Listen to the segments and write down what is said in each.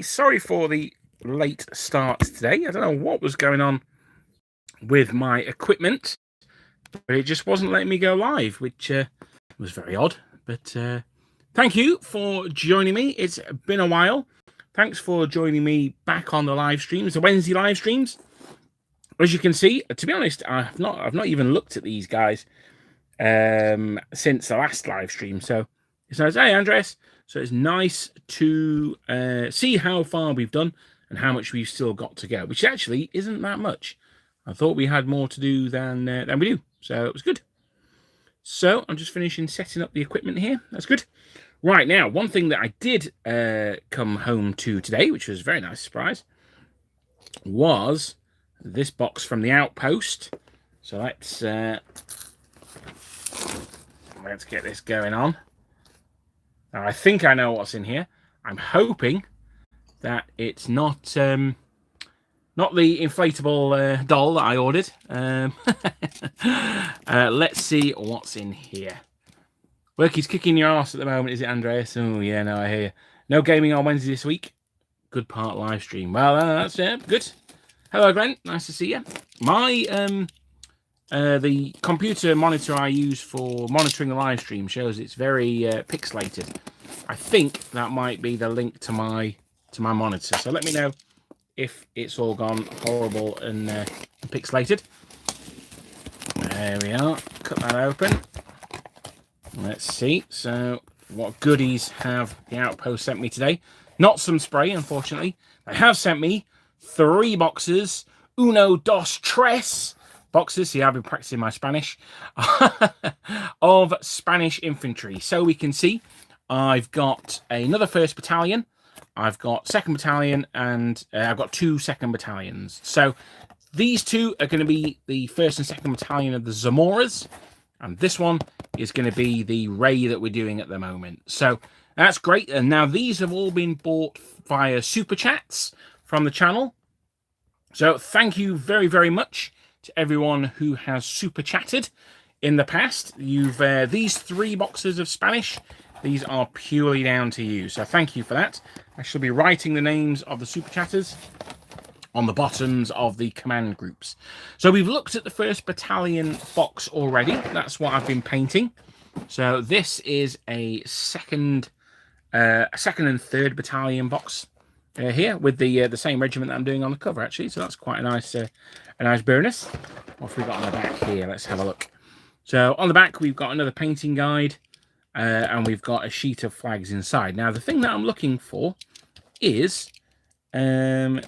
Sorry for the late start today. I don't know what was going on with my equipment, but it just wasn't letting me go live, which was very odd. But thank you for joining me. It's been a while. Thanks for joining me back on the live streams, the Wednesday live streams. As you can see, to be honest, I've not even looked at these guys since the last live stream. So it's nice. Hey, Andres. So it's nice to see how far we've done and how much we've still got to go, which actually isn't that much. I thought we had more to do than we do, so it was good. So I'm just finishing setting up the equipment here. That's good. Right, now, one thing that I did come home to today, which was a very nice surprise, was this box from the Outpost. So let's get this going on. Now, I think I know what's in here. I'm hoping that it's not the inflatable doll that I ordered. Let's see what's in here. Worky's kicking your ass at the moment, is it, Andreas? Oh, yeah, no, I hear you. No gaming on Wednesday this week. Good part live stream. Well, that's good. Hello, Glenn. Nice to see you. My the computer monitor I use for monitoring the live stream shows it's very pixelated. I think that might be the link to my monitor. So let me know if it's all gone horrible and pixelated. There we are. Cut that open. Let's see. So what goodies have the Outpost sent me today? Not some spray, unfortunately. They have sent me 3 boxes. Uno, dos, tres boxes. See, I've been practicing my Spanish. Of Spanish infantry. So we can see I've got another 1st Battalion. I've got 2nd Battalion, and I've got 2 2nd Battalions. So these 2 are going to be the 1st and 2nd Battalion of the Zamoras. And this one is going to be the Ray that we're doing at the moment. So that's great. And now these have all been bought via Super Chats from the channel. So thank you very, very much to everyone who has Super Chatted in the past. You've these 3 boxes of Spanish. These are purely down to you. So thank you for that. I shall be writing the names of the Super Chatters on the bottoms of the command groups. So we've looked at the 1st Battalion box already. That's what I've been painting. So this is a second and 3rd Battalion box here with the same regiment that I'm doing on the cover, actually. So that's quite a nice bonus. What have we got on the back here? Let's have a look. So on the back, we've got another painting guide, and we've got a sheet of flags inside. Now, the thing that I'm looking for is, are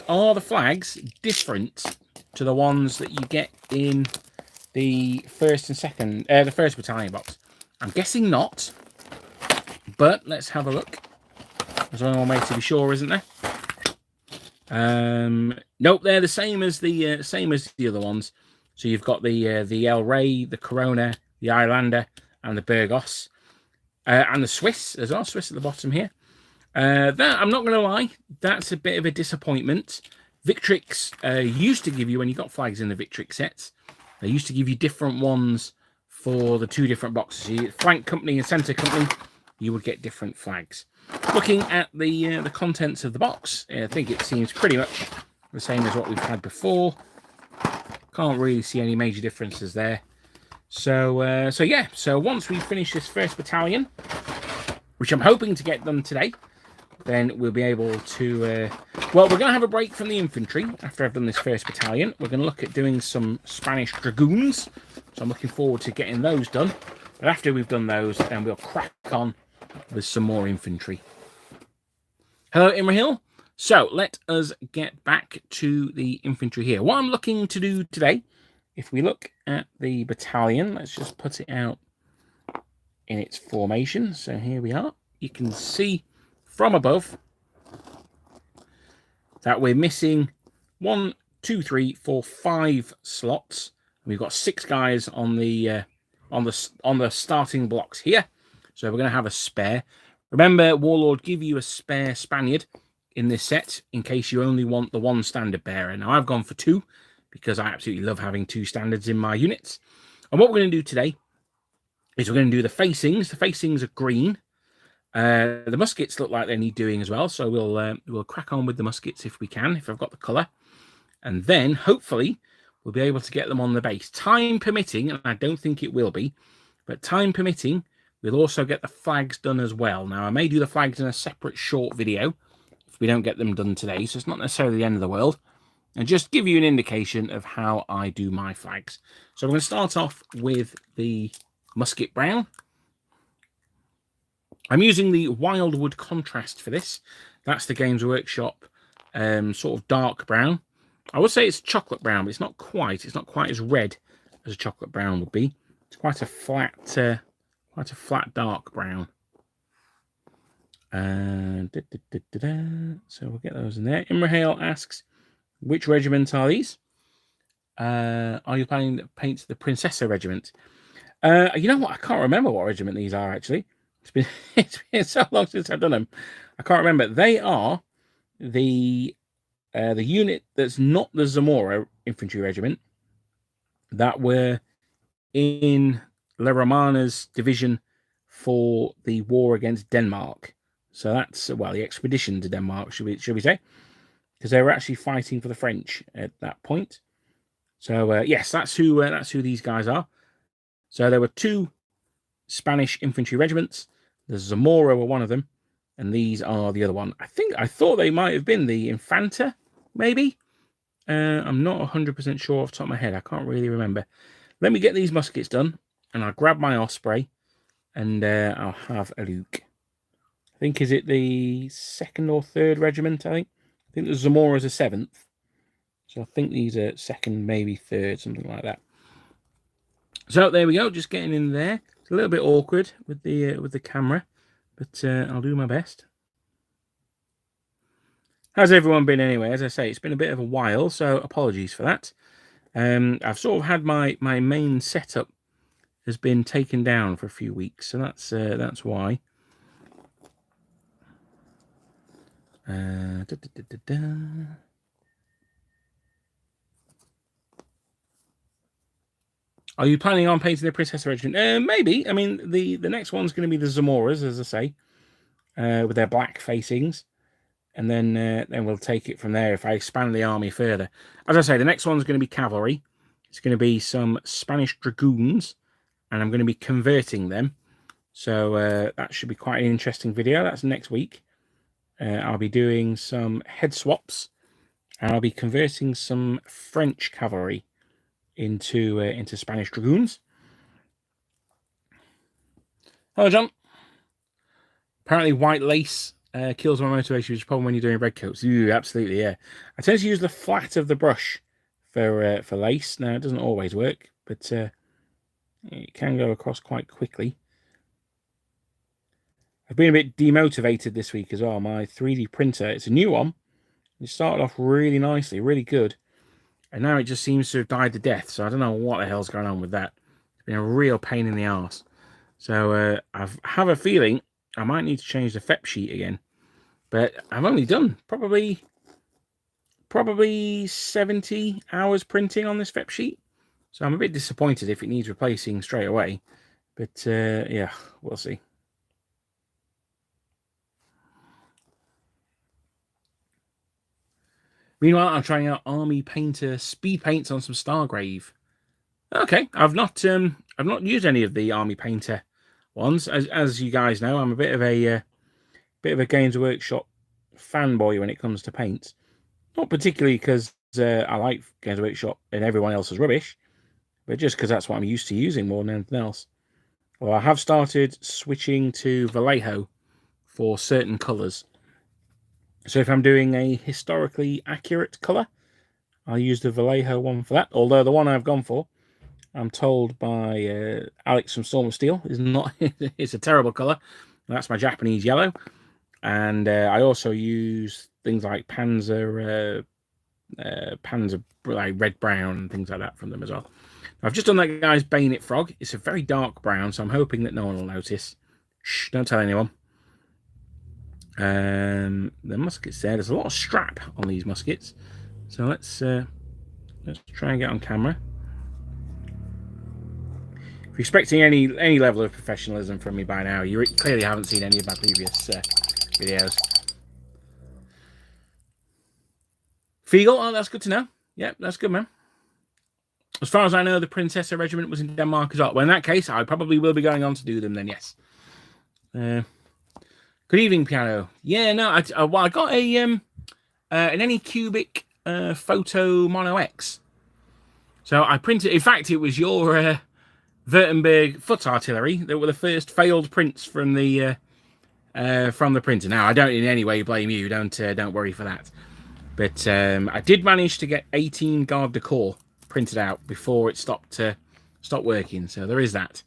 the flags different to the ones that you get in the 1st and 2nd, the 1st Battalion box? I'm guessing not, but let's have a look. There's only one way to be sure, isn't there? Nope, they're the same as the other ones. So you've got the El Rey, the Corona, the Islander, and the Burgos, and the Swiss as well. Swiss at the bottom here. That, I'm not going to lie, that's a bit of a disappointment. Victrix used to give you, when you got flags in the Victrix sets, they used to give you different ones for the 2 different boxes. So flank company and center company, you would get different flags. Looking at the contents of the box, I think it seems pretty much the same as what we've had before. Can't really see any major differences there. So yeah, so once we finish this 1st Battalion, which I'm hoping to get done today, then we'll be able to... well, we're going to have a break from the infantry after I've done this 1st Battalion. We're going to look at doing some Spanish Dragoons. So I'm looking forward to getting those done. But after we've done those, then we'll crack on with some more infantry. Hello, Imrahil. So let us get back to the infantry here. What I'm looking to do today, if we look at the battalion, let's just put it out in its formation. So here we are. You can see from above that we're missing 1, 2, 3, 4, 5 slots. We've got 6 guys on the starting blocks here. So we're going to have a spare. Remember, Warlord give you a spare Spaniard in this set in case you only want the 1 standard bearer. Now, I've gone for 2 because I absolutely love having 2 standards in my units. And what we're going to do today is we're going to do the facings. The facings are green. The muskets look like they need doing as well, so we'll crack on with the muskets if we can, if I've got the colour. And then, hopefully, we'll be able to get them on the base. Time permitting, and I don't think it will be, but time permitting, we'll also get the flags done as well. Now, I may do the flags in a separate short video if we don't get them done today, so it's not necessarily the end of the world. And just give you an indication of how I do my flags. So I'm going to start off with the musket brown. I'm using the Wildwood contrast for this. That's the Games Workshop sort of dark brown. I would say it's chocolate brown, but it's not quite. It's not quite as red as a chocolate brown would be. It's quite a flat dark brown. So we'll get those in there. Imrahale asks, which regiment are these? Are you planning to paint the Princessa regiment? You know what? I can't remember what regiment these are, actually. It's been so long since I've done them. I can't remember. They are the unit that's not the Zamora infantry regiment that were in Le Romana's division for the war against Denmark. So that's, well, the expedition to Denmark, should we say? Because they were actually fighting for the French at that point. So yes, that's who these guys are. So there were 2 Spanish infantry regiments. The Zamora were one of them, and these are the other one. I thought they might have been the Infanta, maybe. I'm not 100% sure off the top of my head. I can't really remember. Let me get these muskets done, and I'll grab my Osprey, and I'll have a look. I think, is it the 2nd or 3rd regiment, I think the Zamora's a 7th. So I think these are 2nd, maybe 3rd, something like that. So there we go, just getting in there. It's a little bit awkward with the camera, but I'll do my best. How's everyone been anyway? As I say, it's been a bit of a while, so apologies for that. I've sort of had my main setup has been taken down for a few weeks, so that's why. Are you planning on painting the Princess Regiment? Maybe. I mean, the next one's going to be the Zamoras, as I say, with their black facings. And then we'll take it from there if I expand the army further. As I say, the next one's going to be cavalry. It's going to be some Spanish dragoons, and I'm going to be converting them. So that should be quite an interesting video. That's next week. I'll be doing some head swaps, and I'll be converting some French cavalry into Spanish dragoons. Hello, John. Apparently, white lace kills my motivation, which is a problem when you're doing red coats. Ooh, absolutely, yeah. I tend to use the flat of the brush for lace. Now, it doesn't always work, but it can go across quite quickly. I've been a bit demotivated this week as well. My 3D printer, it's a new one. It started off really nicely, really good. And now it just seems to have died to death. So I don't know what the hell's going on with that. It's been a real pain in the arse. So I have a feeling I might need to change the FEP sheet again. But I've only done probably 70 hours printing on this FEP sheet. So I'm a bit disappointed if it needs replacing straight away. But yeah, we'll see. Meanwhile, I'm trying out Army Painter speed paints on some Stargrave. Okay, I've not used any of the Army Painter ones. As you guys know, I'm a bit of a Games Workshop fanboy when it comes to paints. Not particularly because I like Games Workshop and everyone else is rubbish, but just because that's what I'm used to using more than anything else. Well, I have started switching to Vallejo for certain colours. So if I'm doing a historically accurate colour, I'll use the Vallejo one for that. Although the one I've gone for, I'm told by Alex from Storm of Steel, is not. It's a terrible colour. That's my Japanese yellow. And I also use things like Panzer like red brown and things like that from them as well. I've just done that guy's Bayonet Frog. It's a very dark brown, so I'm hoping that no one will notice. Shh, don't tell anyone. The muskets there. There's a lot of strap on these muskets, so let's try and get on camera. you're expecting any level of professionalism from me by now, you clearly haven't seen any of my previous videos. Fiegel, oh, that's good to know. Yep, that's good, man. As far as I know, the Princessa Regiment was in Denmark as well. Well, in that case, I probably will be going on to do them then, yes. Good evening, Piano. Yeah, no, I got a an Anycubic Photo Mono X. So I printed, in fact, it was your Württemberg foot artillery that were the first failed prints from the printer. Now, I don't in any way blame you. Don't worry for that. But I did manage to get 18 Garde du Corps printed out before it stopped working. So there is that.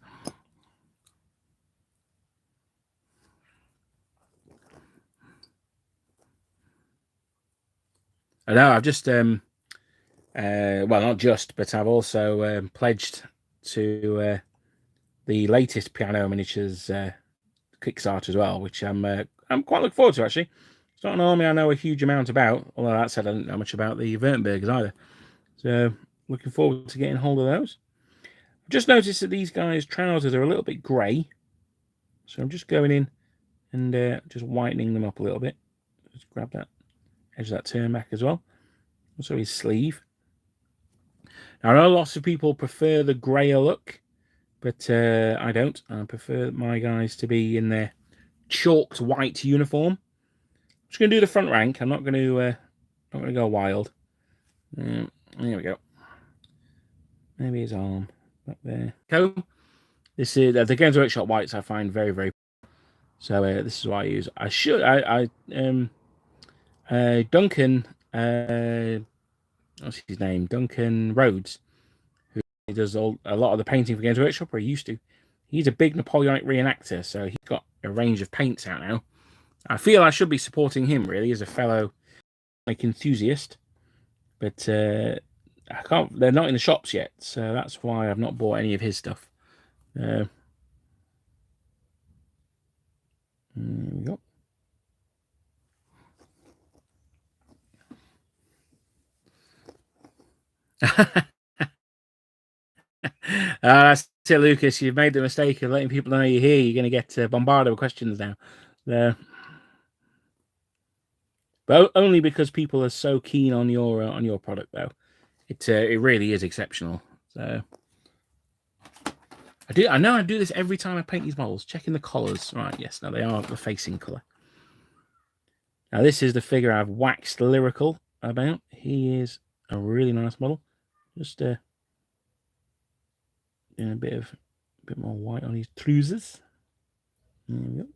I know I've just well, not just, but I've also pledged to the latest Piano Miniatures Kickstarter as well, which I'm quite looking forward to, actually. It's not an army I know a huge amount about, although that said, I don't know much about the Württembergers either. So looking forward to getting hold of those. I've just noticed that these guys' trousers are a little bit grey, so I'm just going in and just whitening them up a little bit. Just grab that edge of that turn back as well. Also his sleeve. Now I know lots of people prefer the greyer look, but I don't. I prefer my guys to be in their chalked white uniform. I'm just going to do the front rank. I'm not going to go wild. There we go. Maybe his arm up there. Go. This is the Games Workshop whites. I find very, very. So this is what I use. I should. Duncan. What's his name? Duncan Rhodes, who does a lot of the painting for Games Workshop, or he used to. He's a big Napoleonic reenactor, so he's got a range of paints out now. I feel I should be supporting him really as a fellow enthusiast, but I can't. They're not in the shops yet, so that's why I've not bought any of his stuff. There we go. That's it, Lucas. You've made the mistake of letting people know you're here. You're going to get bombarded with questions now. But only because people are so keen on your product, though. It really is exceptional. So I know I do this every time I paint these models. Checking the collars. Right, yes, no, they are the facing colour. Now this is the figure I've waxed lyrical about. He is a really nice model. Just doing a bit more white on his trousers. There we go.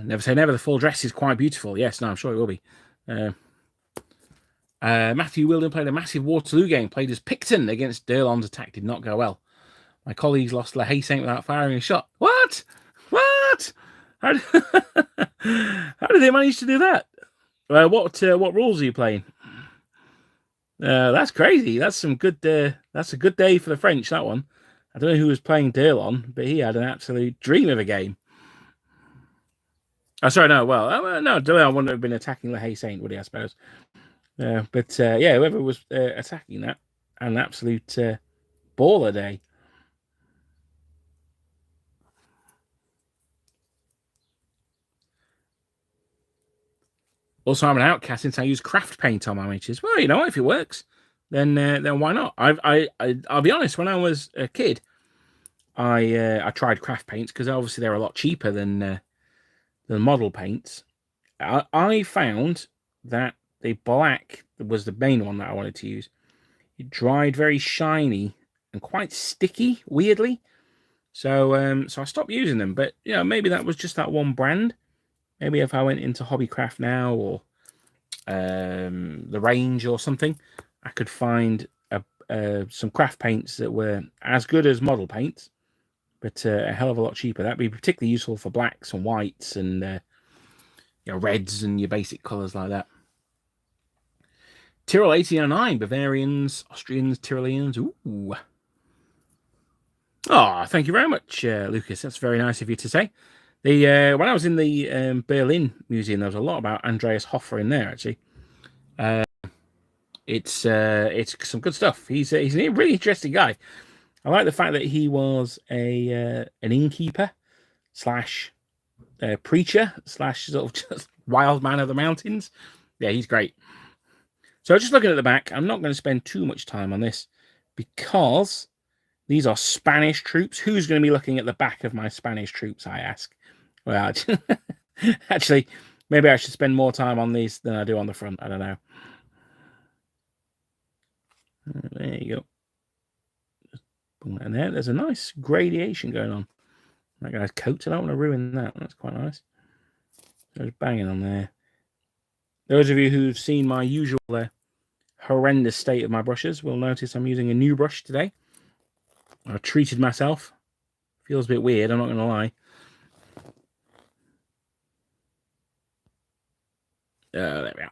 Never say never. The full dress is quite beautiful. Yes, no, I'm sure it will be. Matthew Wilden played a massive Waterloo game. Played as Picton against Derlon's attack. Did not go well. My colleagues lost La Haye Saint without firing a shot. What? How did they manage to do that? What rules are you playing? That's crazy. That's some good. That's a good day for the French. That one. I don't know who was playing Derlon, but he had an absolute dream of a game. Oh, sorry, no. Well, no, Derlon wouldn't have been attacking La Haye Saint, would he? I suppose. But yeah, whoever was attacking that, an absolute baller day. Also, I'm an outcast since I use craft paint on my miniatures. Well, you know, if it works, then why not? I'll be honest. When I was a kid, I tried craft paints because obviously they're a lot cheaper than model paints. I found that the black was the main one that I wanted to use. It dried very shiny and quite sticky, weirdly. So so I stopped using them. But you know, maybe that was just that one brand. Maybe if I went into Hobbycraft now or the range or something, I could find some craft paints that were as good as model paints, but a hell of a lot cheaper. That'd be particularly useful for blacks and whites and you know, reds and your basic colours like that. Tyrol 1809, Bavarians, Austrians, Tyroleans. Ooh. Oh, thank you very much, Lucas. That's very nice of you to say. When I was in the Berlin Museum, there was a lot about Andreas Hoffer in there, actually. It's some good stuff. He's a really interesting guy. I like the fact that he was an innkeeper slash preacher slash sort of just wild man of the mountains. Yeah, he's great. So just looking at the back, I'm not going to spend too much time on this because these are Spanish troops. Who's going to be looking at the back of my Spanish troops, I ask? Well, actually, maybe I should spend more time on these than I do on the front. I don't know. There you go. And there's a nice gradation going on. That guy's coat, I don't want to ruin that. That's quite nice. There's banging on there. Those of you who've seen my usual horrendous state of my brushes will notice I'm using a new brush today. I've treated myself. Feels a bit weird, I'm not going to lie. There we are.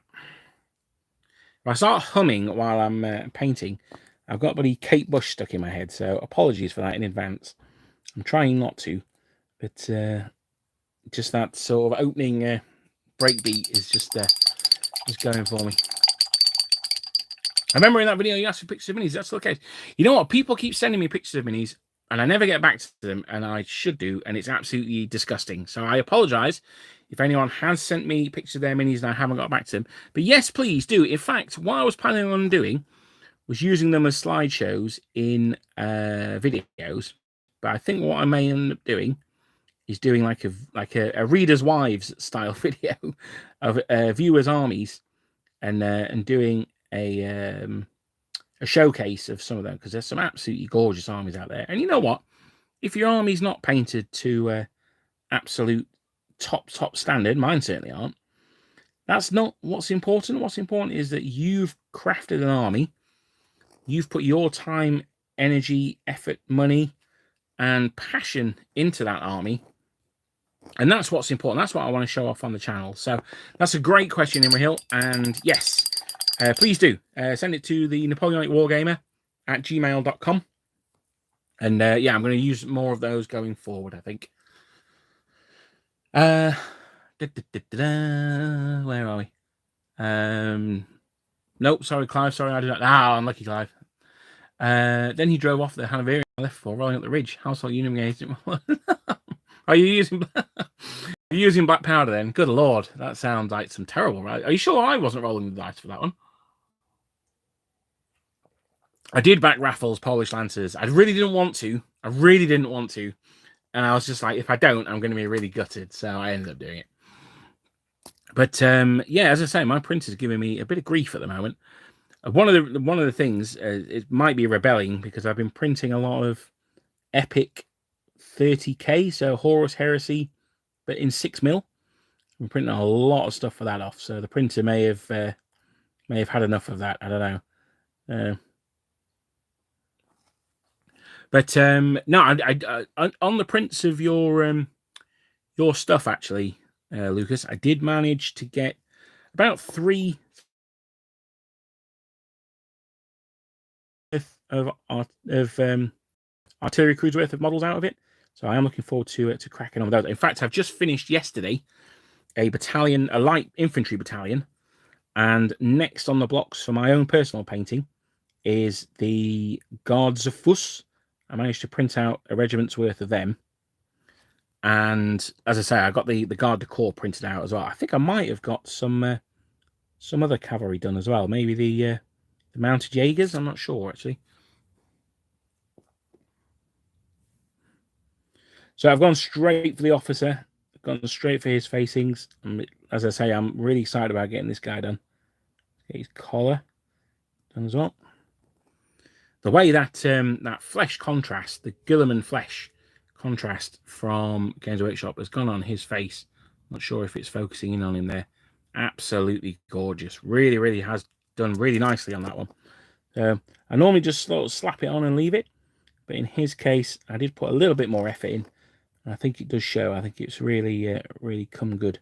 If I start humming while I'm painting, I've got bloody Kate Bush stuck in my head, so apologies for that in advance. I'm trying not to, but just that sort of opening breakbeat is just going for me. I remember in that video you asked for pictures of minis. That's the case. You know what? People keep sending me pictures of minis, and I never get back to them, and I should do, and it's absolutely disgusting. So I apologise if anyone has sent me pictures of their minis and I haven't got back to them. But yes, please do. In fact, what I was planning on doing was using them as slideshows in videos. But I think what I may end up doing is doing like a Reader's Wives style video of viewers' armies and doing a showcase of some of them, because there's some absolutely gorgeous armies out there. And you know what? If your army's not painted to absolute top standard, mine certainly aren't, that's not what's important. What's important is that you've crafted an army, you've put your time, energy, effort, money, and passion into that army, and that's what's important. That's what I want to show off on the channel. So that's a great question, Imra Hill, and yes, please do send it to the Napoleonic Wargamer at gmail.com. And yeah, I'm going to use more of those going forward, I think. Where are we? Nope, sorry, Clive. Sorry, I did not. Ah, unlucky, Clive. Then he drove off the Hanoverian left for rolling up the ridge. Household union engaged. Are you using black powder then? Good lord, that sounds like some terrible. Right? Are you sure I wasn't rolling the dice for that one? I did back Raffles Polish Lancers. I really didn't want to. And I was just like, if I don't, I'm going to be really gutted. So I ended up doing it. But yeah, as I say, my printer's giving me a bit of grief at the moment. One of the things, it might be rebelling because I've been printing a lot of epic 30K, so Horus Heresy, but in 6mm. I'm printing a lot of stuff for that off. So the printer may have had enough of that. I don't know. But no, I on the prints of your stuff, actually, Lucas, I did manage to get about 3 of artillery crews worth of models out of it. So I am looking forward to cracking on with those. In fact, I've just finished yesterday a light infantry battalion, and next on the blocks for my own personal painting is the Guards of Fuss. I managed to print out a regiment's worth of them. And as I say, I got the Garde du Corps printed out as well. I think I might have got some other cavalry done as well. Maybe the Mounted Jaegers. I'm not sure, actually. So I've gone straight for the officer. I've gone straight for his facings. As I say, I'm really excited about getting this guy done. Get his collar done as well. The way that flesh contrast, the Guilliman flesh contrast from Games Workshop has gone on his face. Not sure if it's focusing in on him there. Absolutely gorgeous. Really, really has done really nicely on that one. I normally just sort of slap it on and leave it, but in his case, I did put a little bit more effort in. And I think it does show. I think it's really, really come good.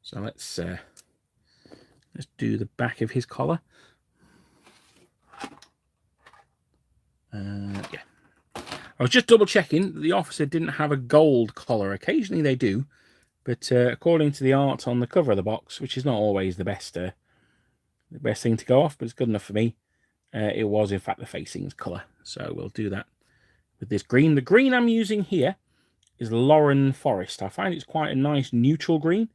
So let's do the back of his collar. Yeah, I was just double checking that the officer didn't have a gold collar. Occasionally they do, but according to the art on the cover of the box, which is not always the best thing to go off, but it's good enough for me, it was in fact the facings colour. So we'll do that with this green. The green I'm using here is Lauren Forest. I find it's quite a nice neutral green.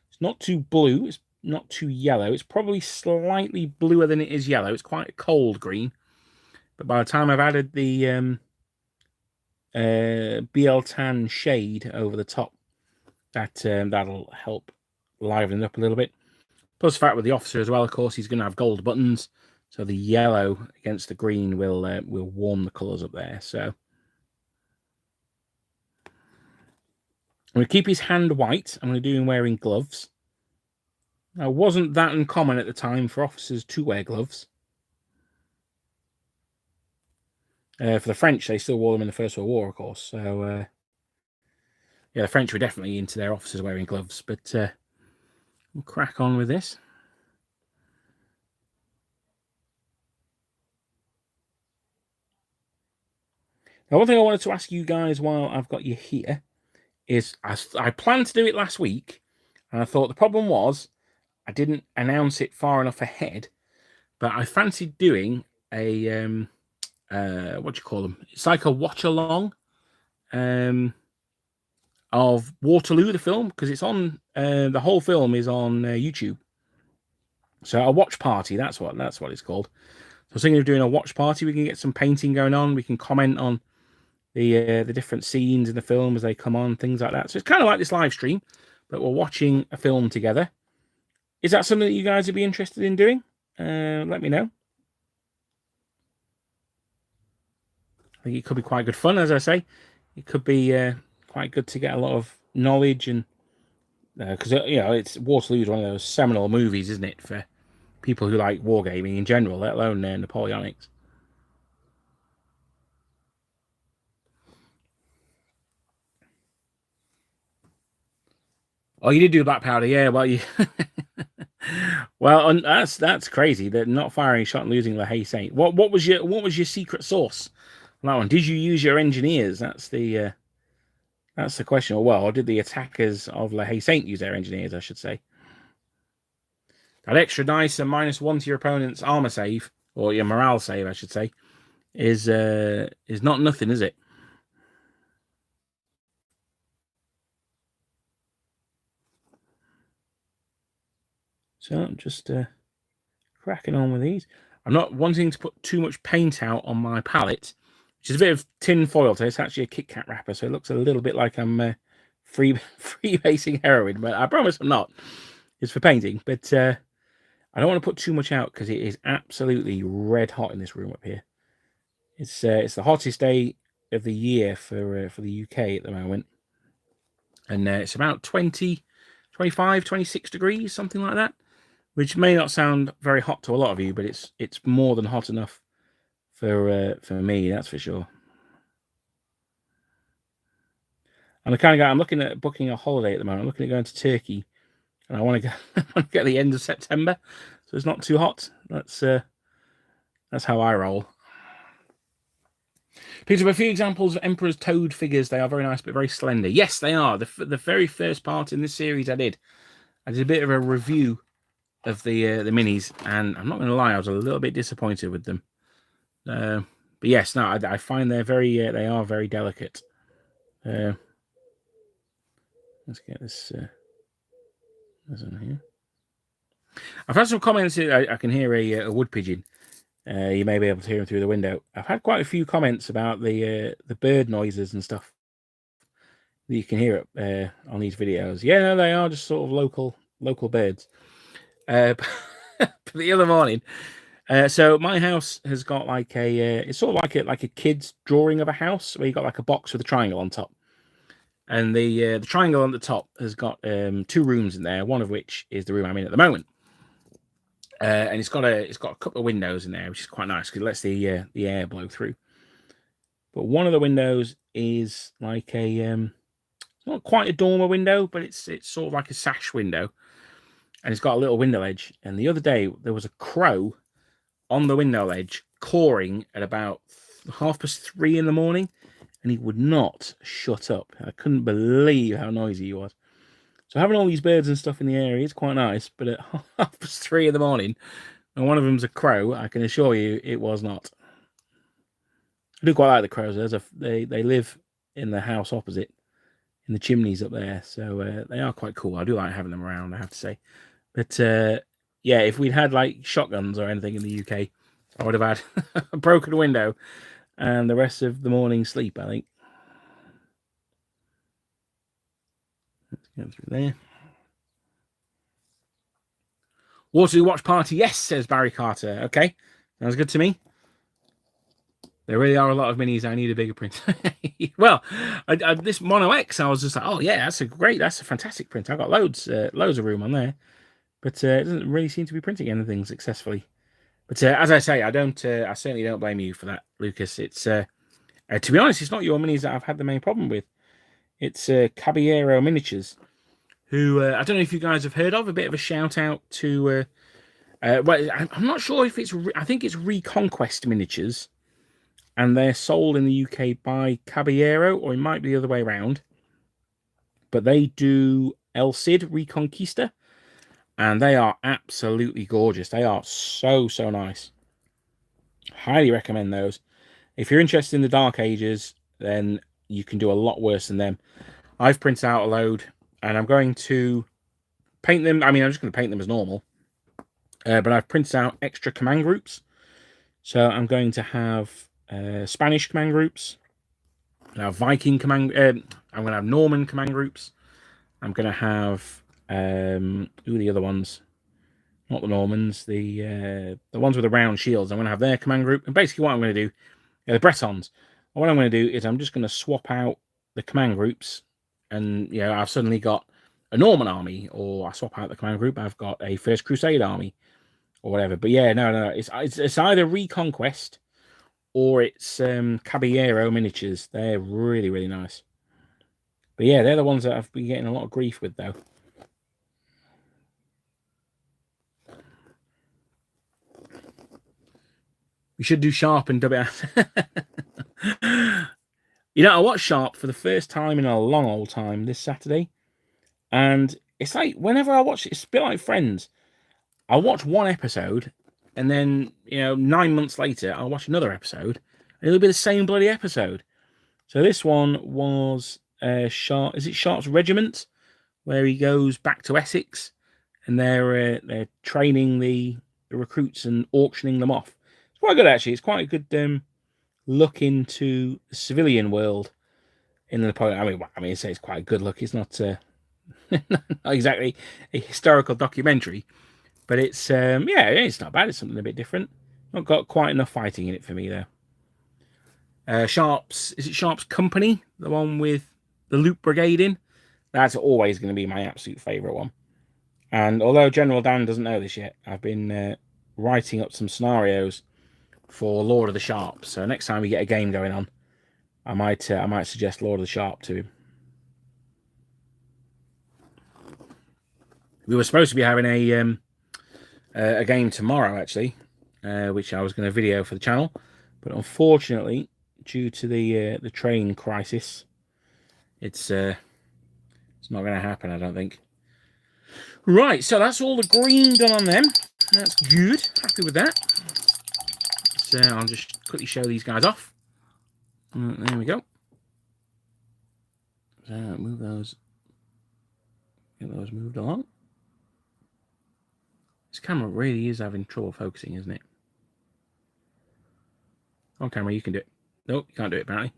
It's not too blue, it's not too yellow. It's probably slightly bluer than it is yellow. It's quite a cold green. But by the time I've added the BL Tan shade over the top, that'll help liven it up a little bit. Plus the fact with the officer as well, of course, he's going to have gold buttons. So the yellow against the green will warm the colours up there. So I'm going to keep his hand white. I'm going to do him wearing gloves. Now, it wasn't that uncommon at the time for officers to wear gloves. For the French, they still wore them in the First World War, of course. So, yeah, the French were definitely into their officers wearing gloves. But we'll crack on with this. Now, one thing I wanted to ask you guys while I've got you here is I planned to do it last week, and I thought the problem was I didn't announce it far enough ahead, but I fancied doing a what do you call them? It's like a watch along of Waterloo, the film, because it's on the whole film is on YouTube. So a watch party, that's what it's called. So I was thinking of doing a watch party. We can get some painting going on. We can comment on the different scenes in the film as they come on, things like that. So it's kind of like this live stream, but we're watching a film together. Is that something that you guys would be interested in doing? Let me know. I think it could be quite good fun, as I say. It could be quite good to get a lot of knowledge, and because it's Waterloo is one of those seminal movies, isn't it, for people who like wargaming in general, let alone Napoleonics. Oh, you did do black powder, yeah. Well, you well, that's crazy. They're not firing a shot and losing La Haye Saint. What was your secret sauce on that one? Did you use your engineers? That's the question. Or did the attackers of La Haye Saint use their engineers? I should say. That extra dice and -1 to your opponent's armor save, or your morale save, I should say, is not nothing, is it? So I'm just cracking on with these. I'm not wanting to put too much paint out on my palette, which is a bit of tin foil. So it's actually a Kit Kat wrapper, so it looks a little bit like I'm freebasing heroin, but I promise I'm not. It's for painting, but I don't want to put too much out because it is absolutely red hot in this room up here. It's the hottest day of the year for the UK at the moment, and it's about 20, 25, 26 degrees, something like that, which may not sound very hot to a lot of you, but it's more than hot enough for me, that's for sure. I'm the kind of guy, I'm looking at booking a holiday at the moment. I'm looking at going to Turkey, and I want to get the end of September, so it's not too hot. That's how I roll. Picked up a few examples of Emperor's Toad figures. They are very nice, but very slender. Yes, they are. The very first part in this series I did a bit of a review of the minis, and I'm not going to lie, I was a little bit disappointed with them. But yes, no, I find they are very delicate. Let's get this in here. I've had some comments. I can hear a wood pigeon. You may be able to hear them through the window. I've had quite a few comments about the bird noises and stuff that you can hear on these videos. Yeah, no, they are just sort of local birds. But the other morning, so my house has got like it's sort of like a kid's drawing of a house where you got like a box with a triangle on top, and the triangle on the top has got 2 rooms in there, one of which is the room I'm in at the moment. And it's got a couple of windows in there, which is quite nice because it lets the air blow through. But one of the windows is like it's not quite a dormer window, but it's sort of like a sash window, and it's got a little window ledge. And the other day there was a crow on the window ledge cawing at about 3:30 in the morning, and he would not shut up. I couldn't believe how noisy he was. So having all these birds and stuff in the area is quite nice, but at 3:30 in the morning, and one of them's a crow, I can assure you it was not. I do quite like the crows. They live in the house opposite, in the chimneys up there, so they are quite cool. I do like having them around, I have to say. But yeah, if we'd had like shotguns or anything in the UK, I would have had a broken window and the rest of the morning sleep, I think. Let's go through there. Waterloo watch party, yes, says Barry Carter. Okay, sounds good to me. There really are a lot of minis. I need a bigger print. Well, this Mono X, I was just like, oh yeah, that's a fantastic print. I've got loads of room on there, but it doesn't really seem to be printing anything successfully. But as I say, I certainly don't blame you for that, Lucas. It's to be honest, it's not your minis that I've had the main problem with. It's Caballero Miniatures, who I don't know if you guys have heard of. A bit of a shout out to. Well, I'm not sure if it's. I think it's Reconquest Miniatures, and they're sold in the UK by Caballero, or it might be the other way around. But they do El Cid Reconquista, and they are absolutely gorgeous. They are so nice. Highly recommend those. If you're interested in the Dark Ages, then you can do a lot worse than them. I've printed out a load, and I'm going to paint them. I mean, I'm just going to paint them as normal. But I've printed out extra command groups. So I'm going to have Spanish command groups. Now Viking command. I'm going to have Norman command groups. I'm going to have who are the other ones? Not the Normans. The ones with the round shields. I'm going to have their command group. And basically, what I'm going to do, the Bretons. What I'm going to do is I'm just going to swap out the command groups, and I've suddenly got a Norman army, or I swap out the command group, I've got a First Crusade army, or whatever. But yeah, no, it's either Reconquest or it's Caballero Miniatures. They're really nice. But yeah, they're the ones that I've been getting a lot of grief with, though. We should do Sharp and dub it out. I watched Sharp for the first time in a long old time this Saturday. And it's like, whenever I watch it, it's a bit like Friends. I'll watch one episode, and then, 9 months later, I'll watch another episode, and it'll be the same bloody episode. So this one was Sharp. Is it Sharp's Regiment, where he goes back to Essex, and they're training the recruits and auctioning them off. It's quite good, actually. It's quite a good look into the civilian world in the Napoleon. I mean, say it's quite a good look. It's not not exactly a historical documentary, but it's it's not bad. It's something a bit different. Not got quite enough fighting in it for me though. Sharp's Company, the one with the Loop Brigade in? That's always going to be my absolute favourite one. And although General Dan doesn't know this yet, I've been writing up some scenarios for Lord of the Sharp. So next time we get a game going on, I might suggest Lord of the Sharp to him. We were supposed to be having a game tomorrow, actually, which I was going to video for the channel, but unfortunately, due to the train crisis, it's not going to happen, I don't think. Right, so that's all the green done on them. That's good. Happy with that. So I'll just quickly show these guys off. There we go. So move those. Get those moved along. This camera really is having trouble focusing, isn't it? On camera, you can do it. Nope, you can't do it, apparently.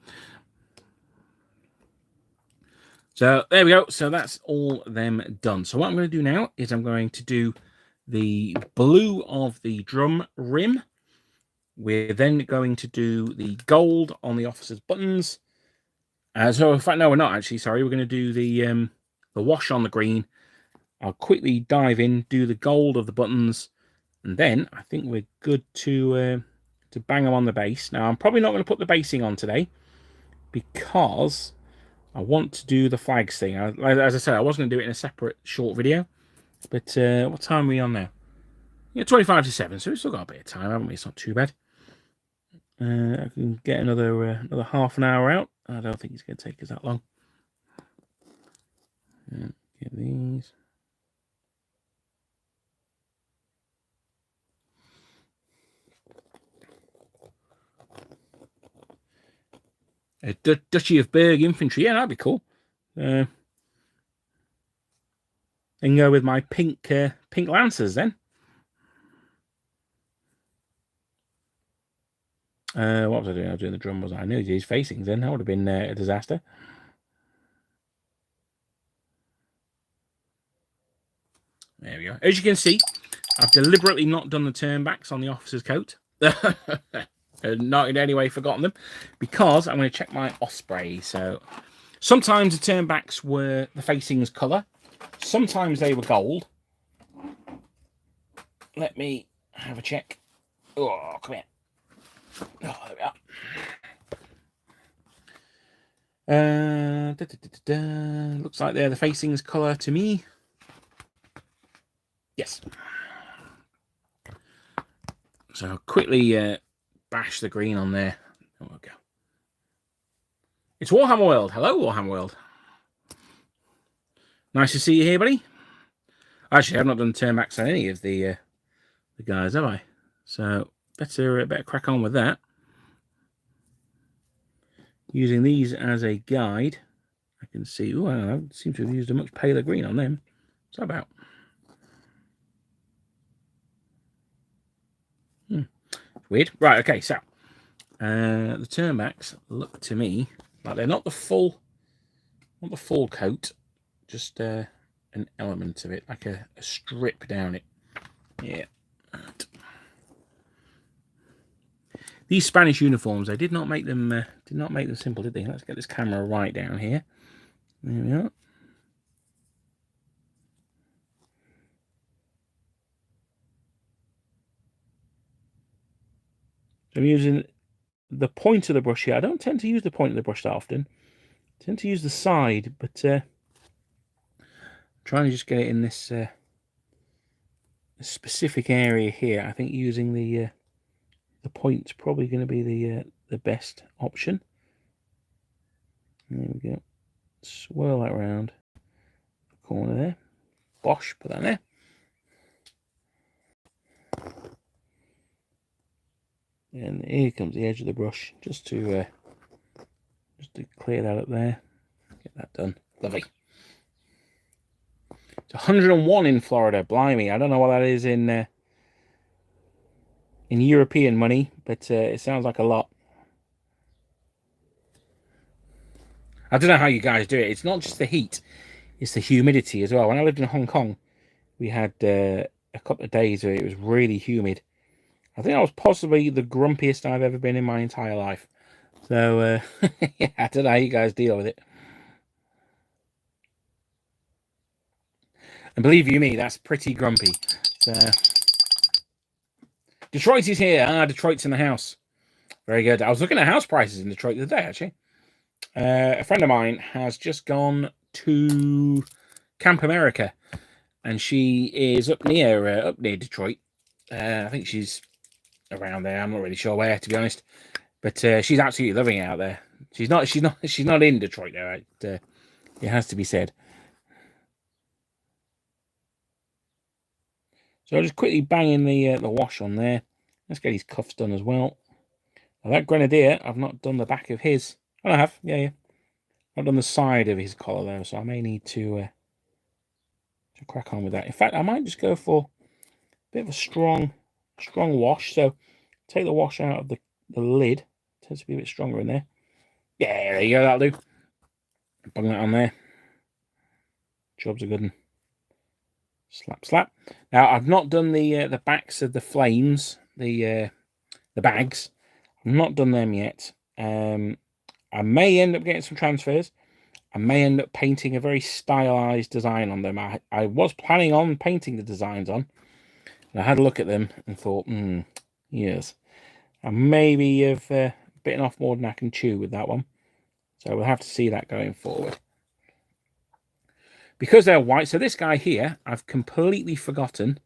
So there we go. So that's all them done. So what I'm going to do now is I'm going to do the blue of the drum rim. We're then going to do the gold on the officer's buttons. So in fact, no, we're not actually. Sorry, we're going to do the wash on the green. I'll quickly dive in, do the gold of the buttons, and then I think we're good to bang them on the base. Now, I'm probably not going to put the basing on today because I want to do the flags thing. As I said, I was going to do it in a separate short video, but what time are we on now? Yeah, 25 to 7, so we've still got a bit of time, haven't we? It's not too bad. I can get another half an hour out, I don't think it's going to take us that long. Get these. A Duchy of Berg infantry. Yeah, that'd be cool. And go with my pink lancers then. What was I doing? I was doing the drum, was I? knew these facings then. That would have been a disaster. There we go. As you can see, I've deliberately not done the turnbacks on the officer's coat. Not in any way forgotten them, because I'm going to check my Osprey. So sometimes the turnbacks were the facings colour. Sometimes they were gold. Let me have a check. Oh, come here. Oh, there we are. Looks like they're the facings colour to me. Yes. So I'll quickly bash the green on there. There we go. It's Warhammer World. Hello, Warhammer World. Nice to see you here, buddy. Actually, I've not done turnbacks on any of the guys, have I? So better crack on with that. Using these as a guide, I can see. Oh, I seem to have used a much paler green on them. What's that about? Weird. Right. Okay. So the turnbacks look to me like they're not the full coat, just an element of it, like a strip down it. Yeah. Right. These Spanish uniforms, they did not make them simple, did they? Let's get this camera right down here. There we are. So I'm using the point of the brush here. I don't tend to use the point of the brush that often. I tend to use the side, but trying to just get it in this specific area here. I think using the point's probably going to be the best option. There we go. Swirl that around the corner there. Bosh, put that there. And here comes the edge of the brush, just to clear that up there. Get that done. Lovely. It's 101 in Florida. Blimey, I don't know what that is in European money, but it sounds like a lot. I don't know how you guys do it. It's not just the heat, it's the humidity as well. When I lived in Hong Kong, we had a couple of days where it was really humid. I think I was possibly the grumpiest I've ever been in my entire life. So, yeah, I don't know how you guys deal with it. And believe you me, that's pretty grumpy. So, Detroit is here. Detroit's in the house. Very good. I was looking at house prices in Detroit the other day, actually. A friend of mine has just gone to Camp America, and she is up near Detroit. I think she's around there. I'm not really sure where, to be honest. But she's absolutely loving it out there. She's not in Detroit though. Right? It has to be said. So I'll just quickly bang in the wash on there. Let's get his cuffs done as well. Now that Grenadier, I've not done the back of his. Oh, I have. Yeah. I've done the side of his collar though, so I may need to crack on with that. In fact, I might just go for a bit of a strong wash. So take the wash out of the lid. It tends to be a bit stronger in there. Yeah, there you go. That'll do. Bung that on there. Job's a good one. Slap. Now I've not done the backs of the flames, the bags. I've not done them yet. I may end up getting some transfers. I may end up painting a very stylized design on them. I was planning on painting the designs on. And I had a look at them and thought, yes, I maybe have bitten off more than I can chew with that one. So we'll have to see that going forward. Because they're white, so this guy here, I've completely forgotten.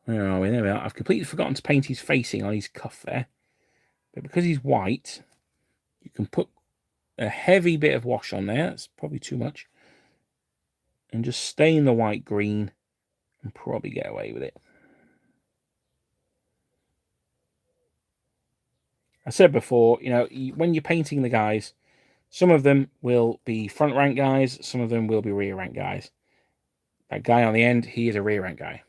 Where are we? There we are. I've completely forgotten to paint his facing on his cuff there. But because he's white, you can put a heavy bit of wash on there. That's probably too much. And just stain the white green and probably get away with it. I said before, you know, when you're painting the guys, some of them will be front rank guys, some of them will be rear rank guys. That guy on the end, he is a rear rank guy.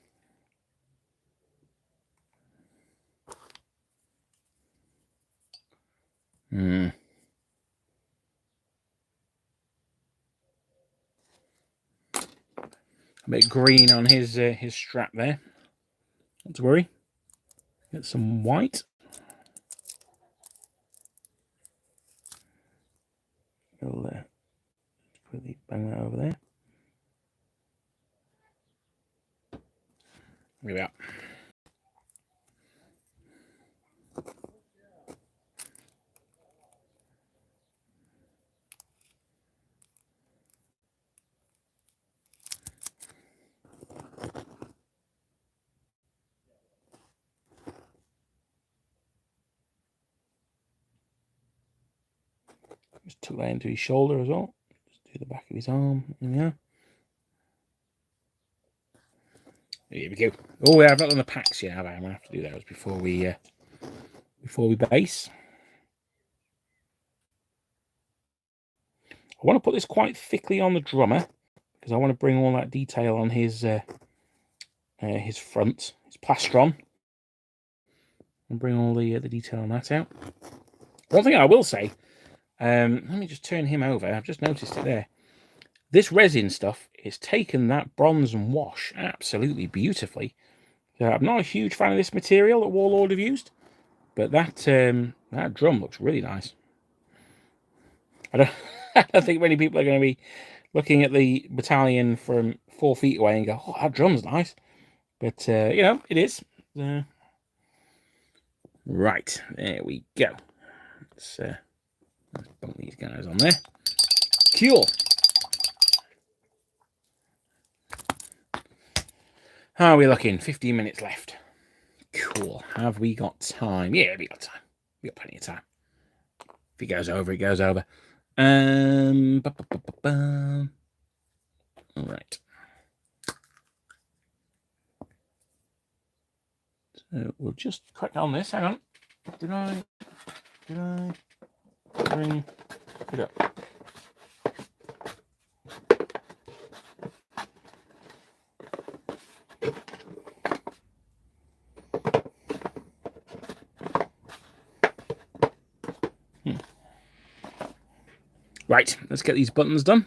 A bit green on his strap there. Not to worry. Get some white. We'll quickly bang that over there. Here we are. Just tuck that into his shoulder as well. Just do the back of his arm. Yeah. Here we go. Oh, yeah, I've not done the packs yet, have I? I'm gonna have to do those before we base. I want to put this quite thickly on the drummer because I want to bring all that detail on his front, his plastron, and bring all the detail on that out. One thing I will say, let me just turn him over. I've just noticed it there. This resin stuff is taken that bronze and wash absolutely beautifully. So I'm not a huge fan of this material that Warlord have used, but that drum looks really nice. I don't think many people are going to be looking at the battalion from 4 feet away and go, "Oh, that drum's nice," but you know, it is. Right, there we go. Let's bump these guys on there. Cool. How are we looking? 15 minutes left. Cool. Have we got time? Yeah, we got time. We got plenty of time. If it goes over, it goes over. All right. So we'll just crack on this. Hang on. Did I bring it up? Right, let's get these buttons done.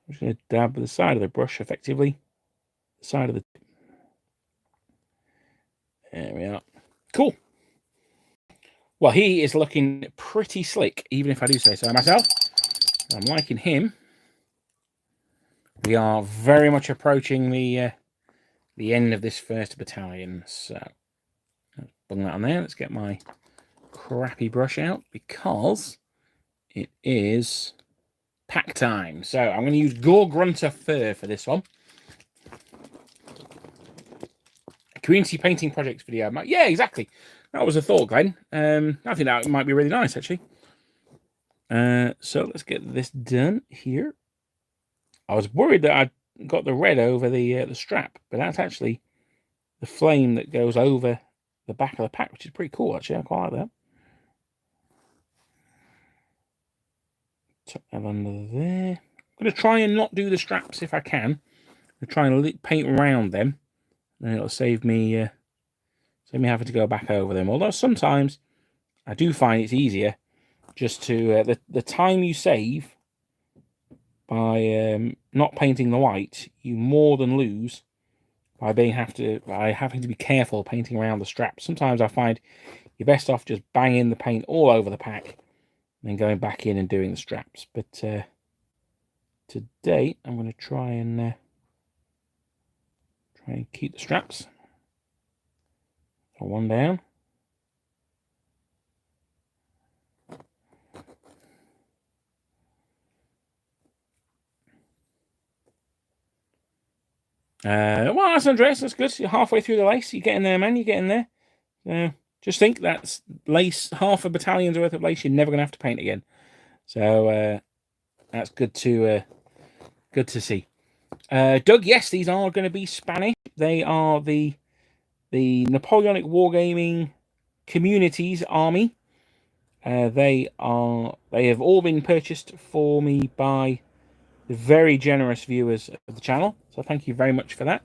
I'm just going to dab the side of the brush effectively. The side of the... There we are. Cool. Well, he is looking pretty slick, even if I do say so myself. I'm liking him. We are very much approaching the end of this first battalion. So let's bung that on there. Let's get my crappy brush out because it is pack time. So I'm going to use Gore Grunter Fur for this one. A community painting projects video. Yeah, exactly. That was a thought, Glenn. I think that might be really nice, actually. So let's get this done here. I was worried that I'd got the red over the strap, but that's actually the flame that goes over the back of the pack, which is pretty cool, actually. I quite like that. Tuck that under there. I'm going to try and not do the straps if I can. I'm trying to paint around them, and it'll save me having to go back over them. Although sometimes I do find it's easier just to the time you save by not painting the white, you more than lose by having to be careful painting around the straps. Sometimes I find you're best off just banging the paint all over the pack and then going back in and doing the straps. But today I'm going to try and keep the straps. So one down. Well, that's Andreas. That's good. You're halfway through the lace. You're getting there, man. You're getting there. Just think that's lace, half a battalion's worth of lace. You're never going to have to paint again. So that's good to see. Doug, yes, these are going to be Spanish. They are the Napoleonic Wargaming Communities Army. They have all been purchased for me by the very generous viewers of the channel. So thank you very much for that.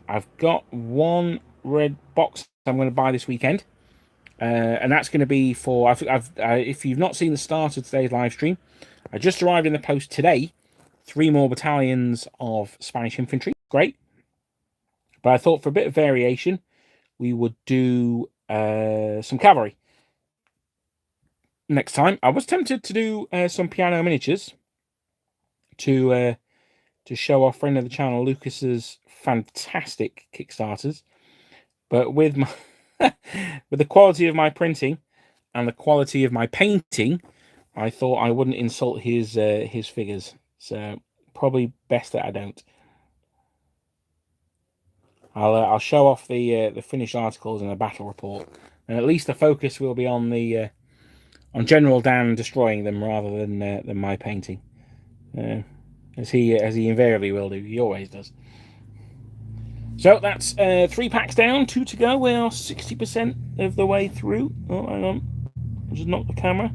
I've got one red box I'm going to buy this weekend, and that's going to be for. If you've not seen the start of today's live stream, I just arrived in the post today. 3 more battalions of Spanish infantry. Great. But I thought for a bit of variation, we would do some cavalry next time. I was tempted to do some piano miniatures to show off friend of the channel Lucas's fantastic Kickstarters, but with my with the quality of my printing and the quality of my painting, I thought I wouldn't insult his figures. So probably best that I don't. I'll show off the finished articles and the battle report, and at least the focus will be on the on General Dan destroying them rather than my painting, as he invariably will do. He always does. So that's 3 packs down, 2 to go. We are 60% of the way through. Oh, hang on, I'll just knock the camera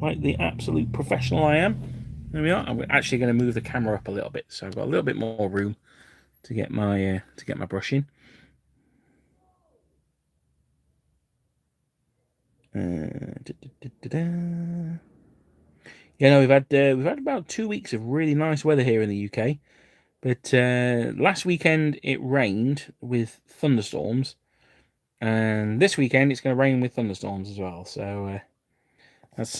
like the absolute professional I am. There we are. I'm actually going to move the camera up a little bit, so I've got a little bit more room to get my brush in. Yeah, no, we've had about 2 weeks of really nice weather here in the UK, but last weekend it rained with thunderstorms, and this weekend it's going to rain with thunderstorms as well. So that's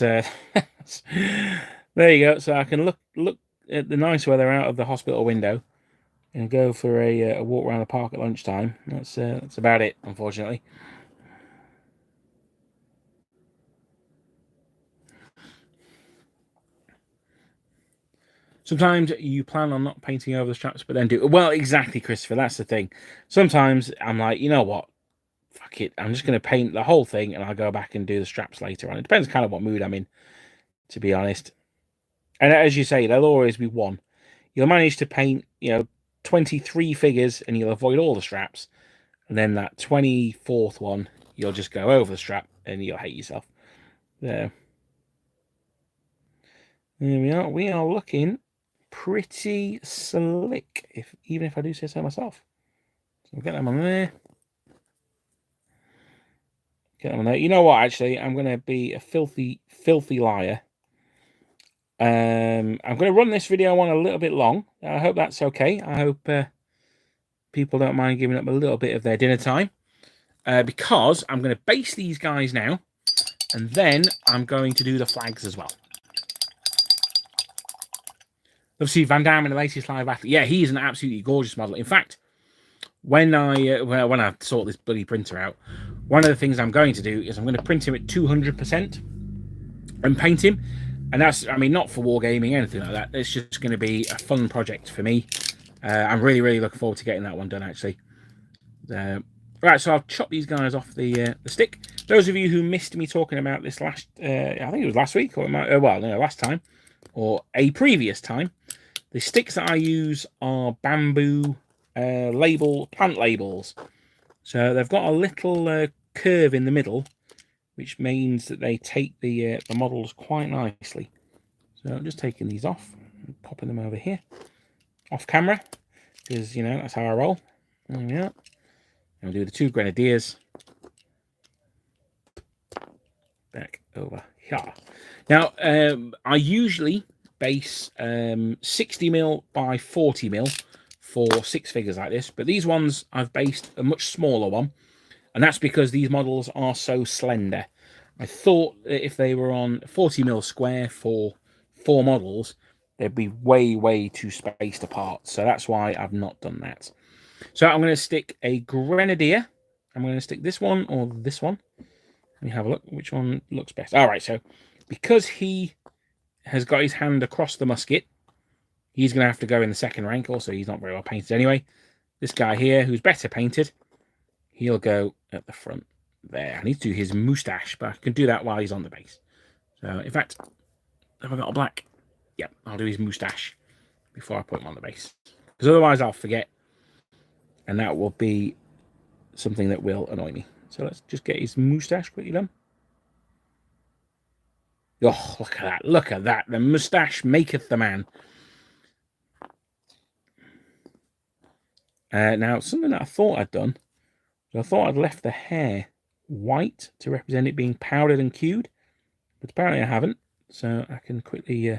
there you go. So I can look at the nice weather out of the hospital window and go for a walk around the park at lunchtime. That's about it, unfortunately. Sometimes you plan on not painting over the straps, but then do. Well, exactly, Christopher. That's the thing. Sometimes I'm like, you know what? Fuck it. I'm just going to paint the whole thing, and I'll go back and do the straps later on. It depends kind of what mood I'm in, to be honest. And as you say, there'll always be one. You'll manage to paint, 23 figures, and you'll avoid all the straps. And then that 24th one, you'll just go over the strap, and you'll hate yourself. There we are. We are looking pretty slick, even if I do say so myself. So we'll get them on there. Get them on there. You know what? Actually, I'm going to be a filthy liar. I'm going to run this video on a little bit long. I hope that's okay. I hope people don't mind giving up a little bit of their dinner time, because I'm going to base these guys now, and then I'm going to do the flags as well. Obviously, Van Damme in the latest live battle. Yeah, he is an absolutely gorgeous model. In fact, when I sort this bloody printer out, one of the things I'm going to do is I'm going to print him at 200% and paint him. And that's, I mean, not for wargaming, anything like that. It's just going to be a fun project for me. I'm really looking forward to getting that one done, actually. Right, so I'll chop these guys off the stick. Those of you who missed me talking about this I think it was last week, or it might, last time, or a previous time. The sticks that I use are bamboo plant labels. So they've got a little curve in the middle, which means that they take the models quite nicely. So I'm just taking these off and popping them over here, off camera, because, that's how I roll. There we are. I'll do the 2 grenadiers. Back over here. Now, I usually base 60mm by 40mm for 6 figures like this, but these ones I've based a much smaller one, and that's because these models are so slender. I thought that if they were on 40mm square for 4 models, they'd be way too spaced apart, so that's why I've not done that. So I'm going to stick a grenadier. I'm going to stick this one or this one. Let me have a look which one looks best. All right, so because he has got his hand across the musket, He's going to have to go in the second rank. Also, he's not very well painted anyway. This guy here, who's better painted, he'll go at the front there. I need to do his moustache, but I can do that while he's on the base. So, in fact, have I got a black? Yep, I'll do his moustache before I put him on the base. Because otherwise I'll forget. And that will be something that will annoy me. So let's just get his moustache quickly done. Oh, look at that. Look at that. The moustache maketh the man. Now, something that I thought I'd done. So I thought I'd left the hair white to represent it being powdered and cued. But apparently I haven't. So I can quickly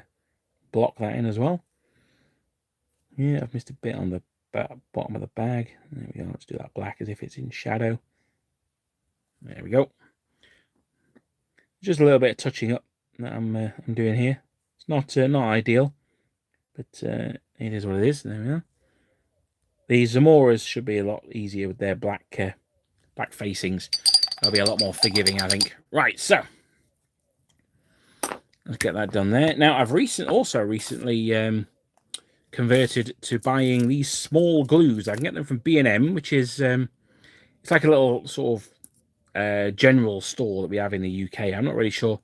block that in as well. Yeah, I've missed a bit on the bottom of the bag. There we go. Let's do that black as if it's in shadow. There we go. Just a little bit of touching up that I'm doing here. It's not ideal, but it is what it is. There we are. The Zamoras should be a lot easier with their black facings. They'll be a lot more forgiving, I think. Right, so let's get that done there. Now, I've also recently converted to buying these small glues. I can get them from B&M, which is it's like a little sort of general store that we have in the UK. I'm not really sure,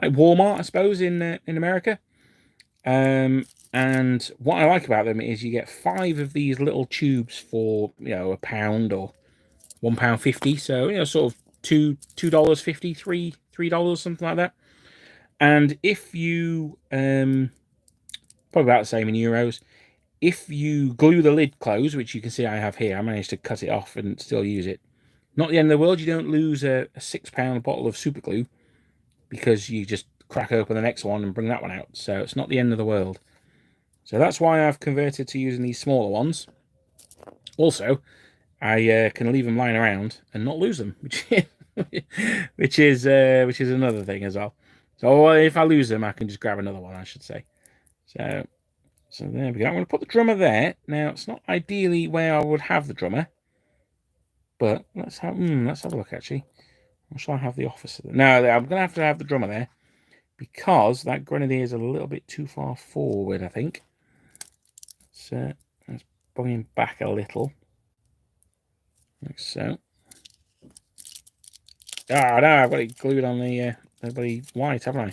like Walmart, I suppose, in America. And what I like about them is you get 5 of these little tubes for £1 or £1.50. So sort of $2.50, $3, something like that. And if you probably about the same in euros. If you glue the lid closed, which you can see I have here, I managed to cut it off and still use it. Not the end of the world. You don't lose a £6 bottle of super glue because you just crack open the next one and bring that one out. So it's not the end of the world. So that's why I've converted to using these smaller ones. Also, I can leave them lying around and not lose them, which is another thing as well. So if I lose them, I can just grab another one, I should say. So there we go. I'm going to put the drummer there. Now, it's not ideally where I would have the drummer. But let's have a look, actually. Or shall I have the officer there? No, I'm going to have the drummer there. Because that grenadier is a little bit too far forward, I think. So let's bring him back a little. Like so. Oh, no, I've got it glued on the bloody white, haven't I?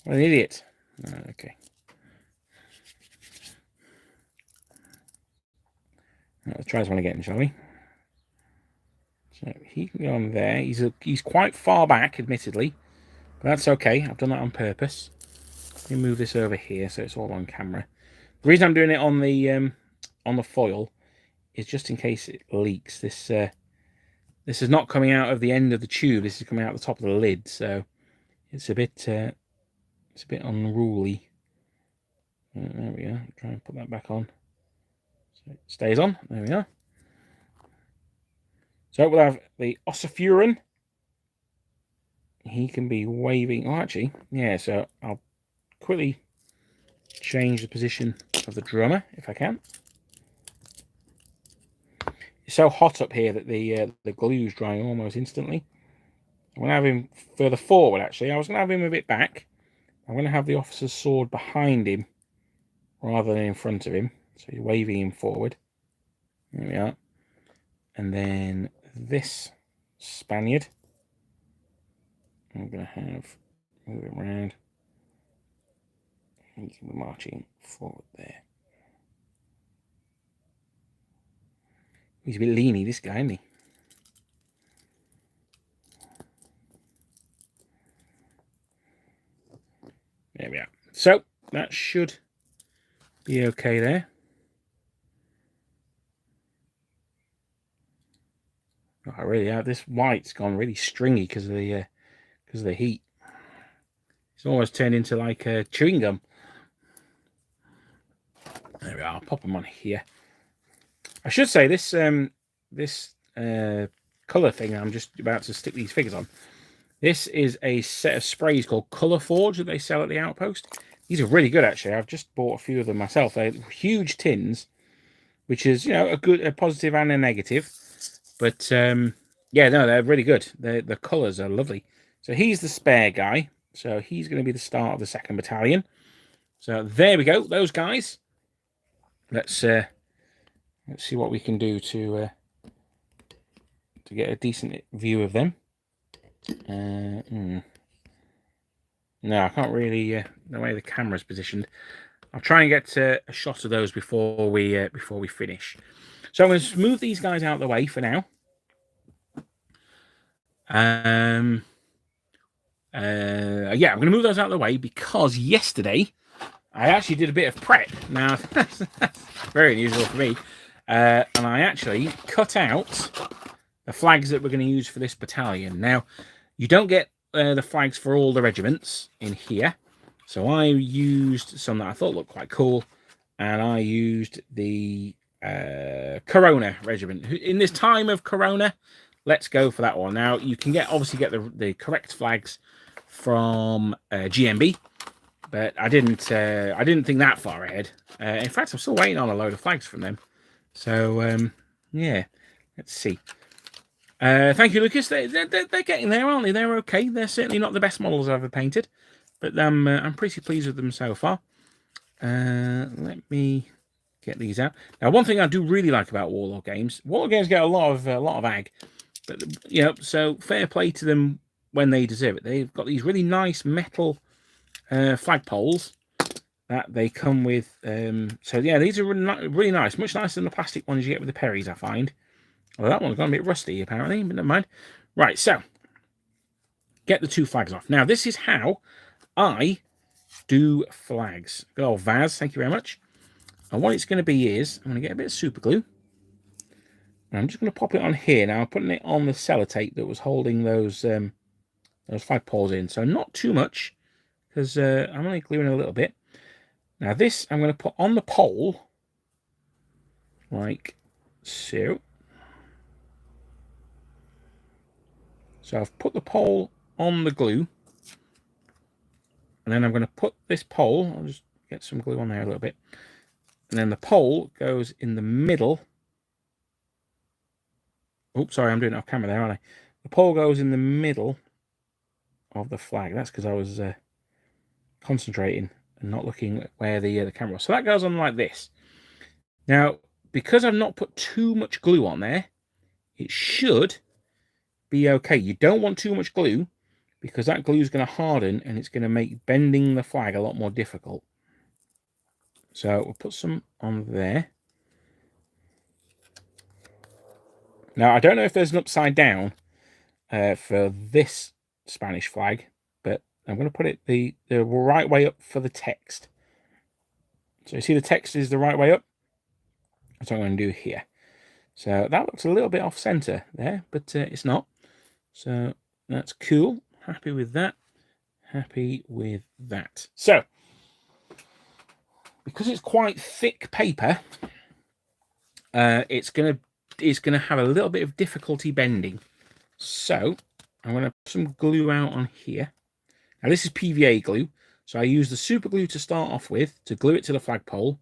What an idiot. Okay. Let's try this one again, shall we? So he can go on there. He's quite far back, admittedly, but that's okay. I've done that on purpose. Let me move this over here so it's all on camera. The reason I'm doing it on the foil is just in case it leaks. This is not coming out of the end of the tube. This is coming out the top of the lid, so it's a bit unruly. There we go. Try and put that back on. So it stays on. There we are. So we'll have the Ossifuran. He can be waving. Oh, actually, yeah. So I'll quickly change the position of the drummer if I can. It's so hot up here that the glue is drying almost instantly. I'm going to have him further forward, actually. I was going to have him a bit back. I'm going to have the officer's sword behind him rather than in front of him. So he's waving him forward. There we are. And then this Spaniard, I'm going to move it around. And he's marching forward there. He's a bit leany, this guy, isn't he? There we are. So that should be okay there. Oh, I really have. This white's gone really stringy because of the heat. It's almost turned into like chewing gum. There we are. I'll pop them on here. I should say this color thing I'm just about to stick these figures on. This is a set of sprays called Color Forge that they sell at the Outpost. These are really good, actually. I've just bought a few of them myself. They're huge tins, which is a positive and a negative. But yeah, no, they're really good. The colors are lovely. So he's the spare guy. So he's going to be the start of the 2nd Battalion. So there we go. Those guys. let's see what we can do to get a decent view of them. No, I can't really. The way the camera's positioned, I'll try and get a shot of those before we finish. So I'm going to move these guys out of the way for now. Yeah, I'm going to move those out of the way because yesterday I actually did a bit of prep. Now, that's very unusual for me. And I actually cut out the flags that we're going to use for this battalion. Now, you don't get the flags for all the regiments in here. So I used some that I thought looked quite cool. And I used the Corona regiment. In this time of Corona, let's go for that one. Now, you can obviously get the correct flags from GMB. But I didn't think that far ahead. In fact, I'm still waiting on a load of flags from them. So, yeah, let's see. Thank you, Lucas. They're getting there, aren't they? They're okay. They're certainly not the best models I've ever painted, but I'm pretty pleased with them so far. Let me get these out. Now, one thing I do really like about Warlord games get a lot of ag, but you know, so fair play to them when they deserve it. They've got these really nice metal flagpoles that they come with. So yeah, these are really nice, much nicer than the plastic ones you get with the Perrys, I find. Well, that one's gone a bit rusty apparently, but never mind. Right, so get the 2 flags off. Now this is how I do flags. Good old Vaz, thank you very much. And what it's going to be is I'm going to get a bit of super glue. And I'm just going to pop it on here. Now I'm putting it on the sellotape that was holding those flagpoles in. So not too much, because I'm only gluing a little bit. Now this I'm going to put on the pole, like so. So I've put the pole on the glue. And then I'm going to put this pole, I'll just get some glue on there a little bit. And then the pole goes in the middle. Oops, sorry, I'm doing it off camera there, aren't I? The pole goes in the middle of the flag. That's because I was concentrating and not looking at where the camera was. So that goes on like this. Now, because I've not put too much glue on there, it should be okay. You don't want too much glue because that glue is going to harden and it's going to make bending the flag a lot more difficult. So we'll put some on there. Now, I don't know if there's an upside down for this Spanish flag, but I'm going to put it the right way up for the text. So you see the text is the right way up? That's what I'm going to do here. So that looks a little bit off center there, but it's not. So that's cool. Happy with that. Happy with that. So, because it's quite thick paper, it's gonna have a little bit of difficulty bending. So I'm going to put some glue out on here. Now this is PVA glue, so I use the super glue to start off with to glue it to the flagpole,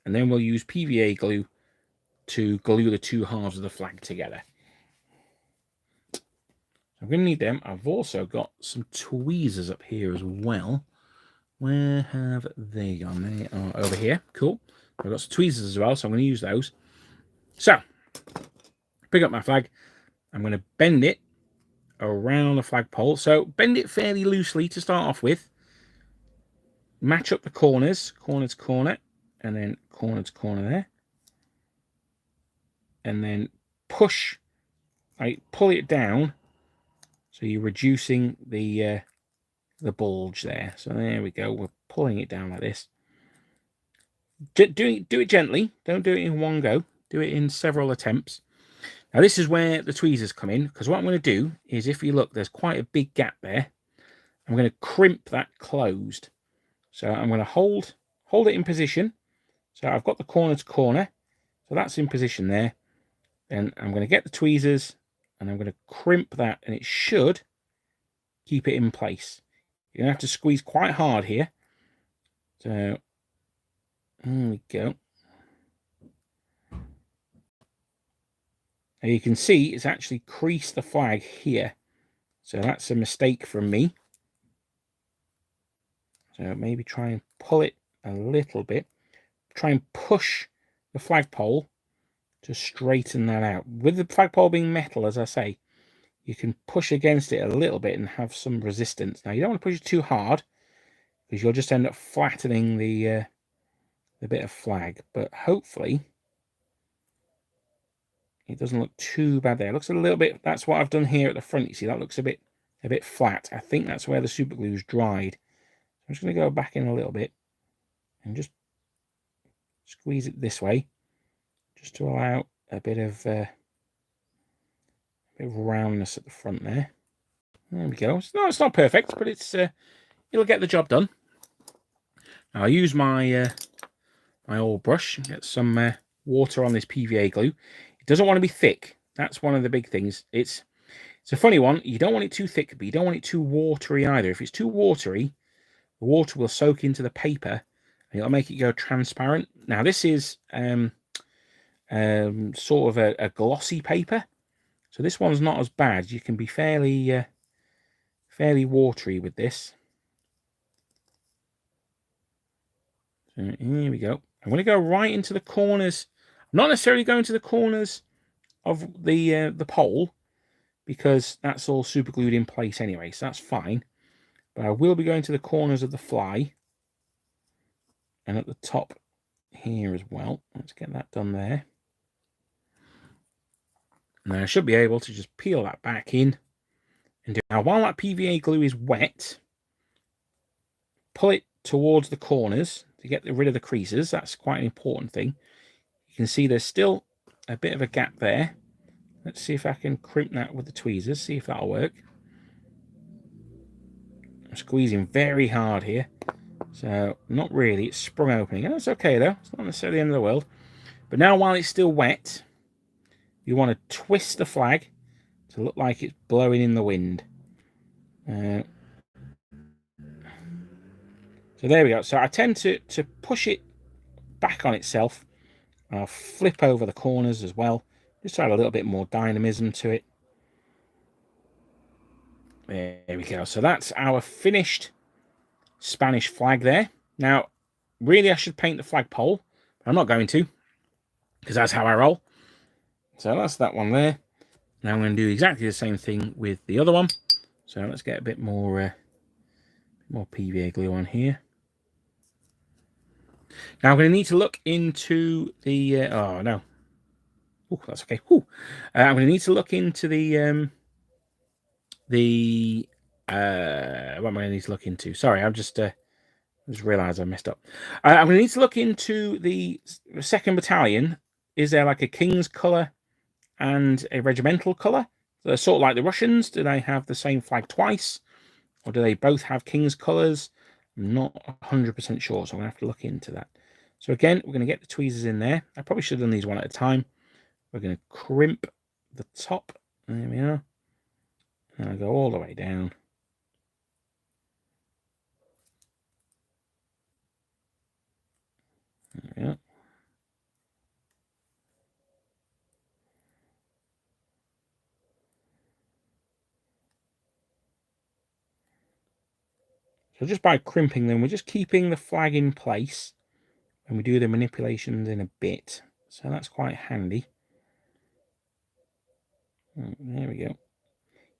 and then we'll use PVA glue to glue the 2 halves of the flag together. I'm going to need them. I've also got some tweezers up here as well. Where have they gone? They are over here. Cool. I've got some tweezers as well, so I'm going to use those. So, pick up my flag. I'm going to bend it around the flagpole. So, bend it fairly loosely to start off with. Match up the corners. Corner to corner. And then corner to corner there. And then push. Pull it down. So you're reducing the bulge there. So there we go. We're pulling it down like this. Do it gently. Don't do it in one go. Do it in several attempts. Now this is where the tweezers come in, because what I'm going to do is, if you look, there's quite a big gap there. I'm going to crimp that closed. So I'm going to hold it in position. So I've got the corner to corner. So that's in position there. Then I'm going to get the tweezers and I'm going to crimp that, and it should keep it in place. You're going to have to squeeze quite hard here. So there we go. Now you can see it's actually creased the flag here. So that's a mistake from me. So maybe try and pull it a little bit. Try and push the flagpole to straighten that out. With the flagpole being metal, as I say, you can push against it a little bit and have some resistance. Now, you don't want to push it too hard because you'll just end up flattening the bit of flag. But hopefully, it doesn't look too bad there. It looks a little bit. That's what I've done here at the front. You see, that looks a bit flat. I think that's where the super glue's dried. I'm just going to go back in a little bit and just squeeze it this way, just to allow a bit of roundness at the front there. There we go. It's not perfect, but it'll get the job done. Now I'll use my my old brush, get some water on this PVA glue. It doesn't want to be thick. That's one of the big things. It's a funny one. You don't want it too thick, but you don't want it too watery either. If it's too watery, the water will soak into the paper and it'll make it go transparent. Now this is sort of a glossy paper, so this one's not as bad. You can be fairly watery with this. So here we go. I'm going to go right into the corners. I'm not necessarily going to the corners of the pole, because that's all super glued in place anyway, so that's fine. But I will be going to the corners of the fly and at the top here as well. Let's get that done there. Now I should be able to just peel that back in and do. Now, while that PVA glue is wet, pull it towards the corners to get rid of the creases. That's quite an important thing. You can see there's still a bit of a gap there. Let's see if I can crimp that with the tweezers, see if that'll work. I'm squeezing very hard here, so not really. It's sprung opening, and that's okay though. It's not necessarily the end of the world. But now, while it's still wet, you want to twist the flag to look like it's blowing in the wind. So there we go. So I tend to push it back on itself. I'll flip over the corners as well, just to add a little bit more dynamism to it. There we go. So that's our finished Spanish flag there. Now, really I should paint the flagpole, but I'm not going to, because that's how I roll. So that's that one there. Now I'm going to do exactly the same thing with the other one. So let's get a bit more PVA glue on here. Now I'm going to need to look into the oh no, oh that's okay. I'm going to need to look into the what am I going to need to look into? Sorry, I've just realised I messed up. I'm going to need to look into the 2nd Battalion. Is there like a King's colour and a regimental colour? They're sort of like the Russians. Do they have the same flag twice, or do they both have King's colours? I'm not 100% sure, so I'm going to have to look into that. So again, we're going to get the tweezers in there. I probably should have done these one at a time. We're going to crimp the top. There we are. And I go all the way down. There we are. So just by crimping them, we're just keeping the flag in place, and we do the manipulations in a bit. So that's quite handy. There we go.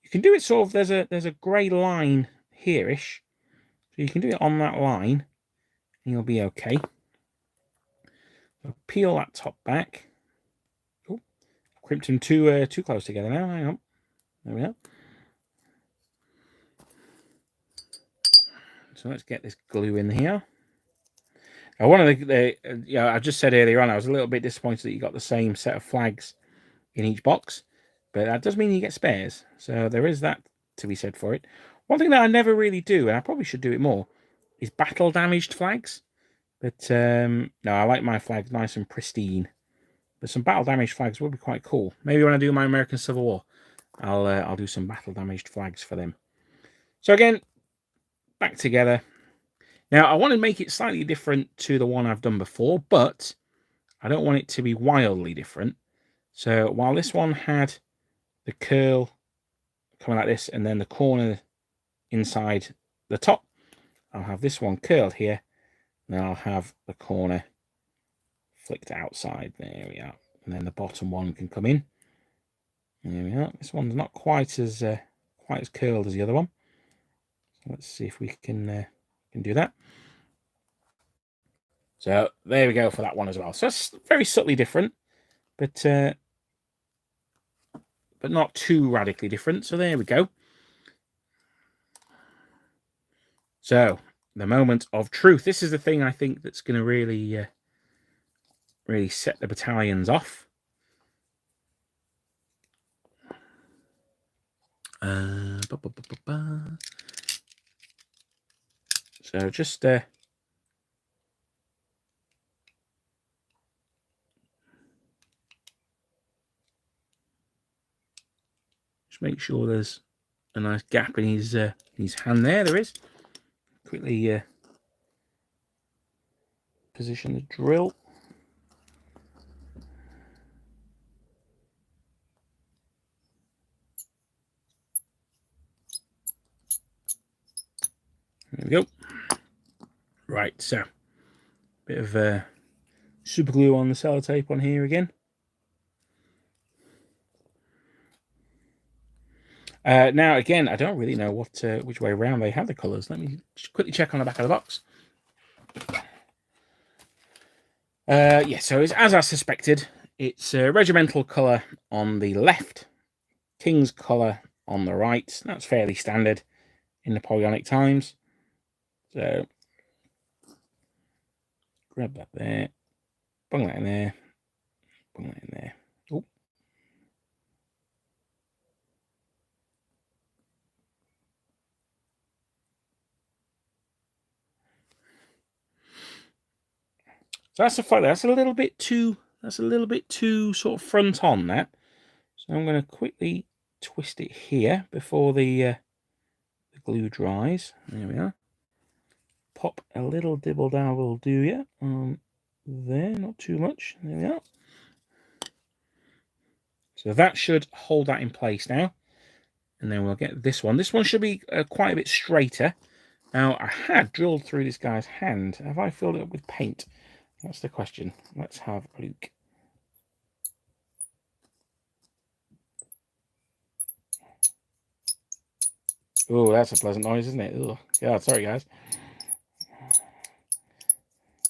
You can do it sort of, there's a grey line here-ish. So you can do it on that line, and you'll be okay. So peel that top back. Oh, crimped them too close together now. Hang on. There we go. So let's get this glue in here. Now, one of I just said earlier on, I was a little bit disappointed that you got the same set of flags in each box, but that does mean you get spares. So there is that to be said for it. One thing that I never really do, and I probably should do it more, is battle damaged flags. But no, I like my flags nice and pristine. But some battle damaged flags would be quite cool. Maybe when I do my American Civil War, I'll do some battle damaged flags for them. So again, back together. Now, I want to make it slightly different to the one I've done before, but I don't want it to be wildly different. So while this one had the curl coming like this, and then the corner inside the top, I'll have this one curled here, and then I'll have the corner flicked outside. There we are. And then the bottom one can come in. There we are. This one's not quite as curled as the other one. So let's see if we can do that. So there we go for that one as well. So it's very subtly different, but not too radically different. So there we go. So the moment of truth. This is the thing I think that's going to really set the battalions off. So just make sure there's a nice gap in his hand there. There is. Quickly position the drill. There we go. Right, so bit of super glue on the sellotape on here again. Now, again, I don't really know which way around they have the colours. Let me just quickly check on the back of the box. Yeah, so it's, as I suspected, it's regimental colour on the left, King's colour on the right. That's fairly standard in Napoleonic times. So, grab that there, bung that in there, bung that in there. Oh. So that's a photo. That's a little bit too sort of front on that. So I'm going to quickly twist it here before the glue dries. There we are. Pop a little dibble dabble do ya there, not too much. There we are. So that should hold that in place now. And then we'll get this one. This one should be quite a bit straighter. Now, I had drilled through this guy's hand. Have I filled it up with paint? That's the question. Let's have a look. Oh, that's a pleasant noise, isn't it? Oh, God, sorry, guys.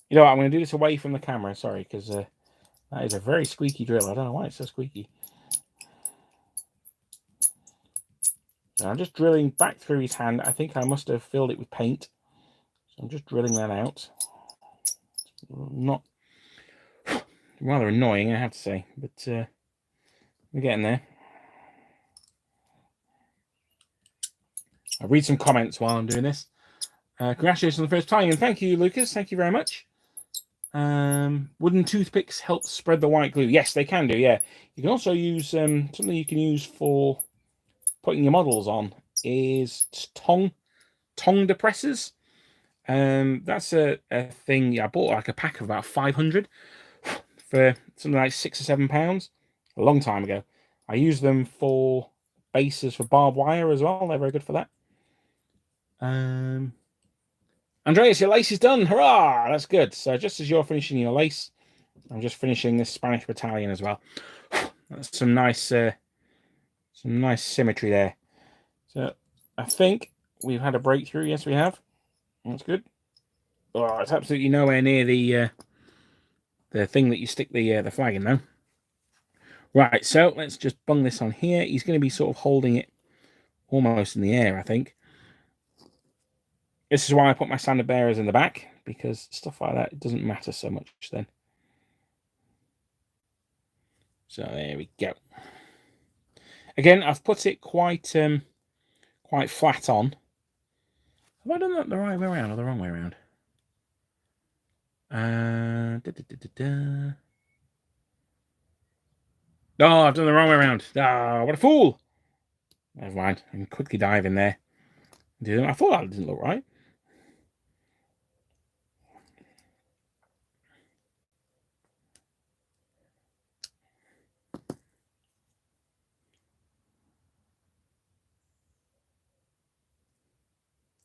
You know what? I'm going to do this away from the camera. Sorry, because that is a very squeaky drill. I don't know why it's so squeaky. So I'm just drilling back through his hand. I think I must have filled it with paint. So I'm just drilling that out. Not rather annoying, I have to say, but we're getting there. I'll read some comments while I'm doing this. Congratulations on the first time, and thank you, Lucas. Thank you very much. Wooden toothpicks help spread the white glue. Yes, they can do. Yeah, you can also use something you can use for putting your models on is tongue depressors. That's a thing. Yeah, I bought like a pack of about 500 for something like £6 or £7 a long time ago. I use them for bases for barbed wire as well. They're very good for that. Andreas, your lace is done. Hurrah! That's good. So just as you're finishing your lace, I'm just finishing this Spanish battalion as well. That's some nice symmetry there. So I think we've had a breakthrough. Yes, we have. That's good. Oh, it's absolutely nowhere near the thing that you stick the flag in, though. Right, so let's just bung this on here. He's going to be sort of holding it almost in the air, I think. This is why I put my standard bearers in the back, because stuff like that, it doesn't matter so much then. So there we go. Again, I've put it quite flat on. Have I done that the right way around or the wrong way around? Oh, I've done the wrong way around. Ah, what a fool! Never mind. I can quickly dive in there. I thought that didn't look right.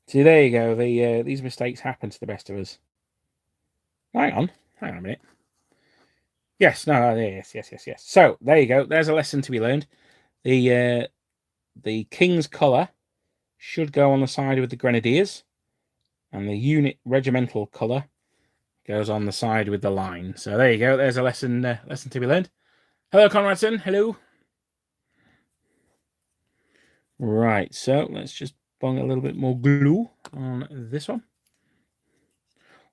See, there you go. These mistakes happen to the best of us. Hang on a minute. Yes, no, yes. So there you go. There's a lesson to be learned. The king's colour should go on the side with the grenadiers, and the unit regimental colour goes on the side with the line. So there you go. There's a lesson to be learned. Hello, Conradson. Hello. Right, so let's just bung a little bit more glue on this one.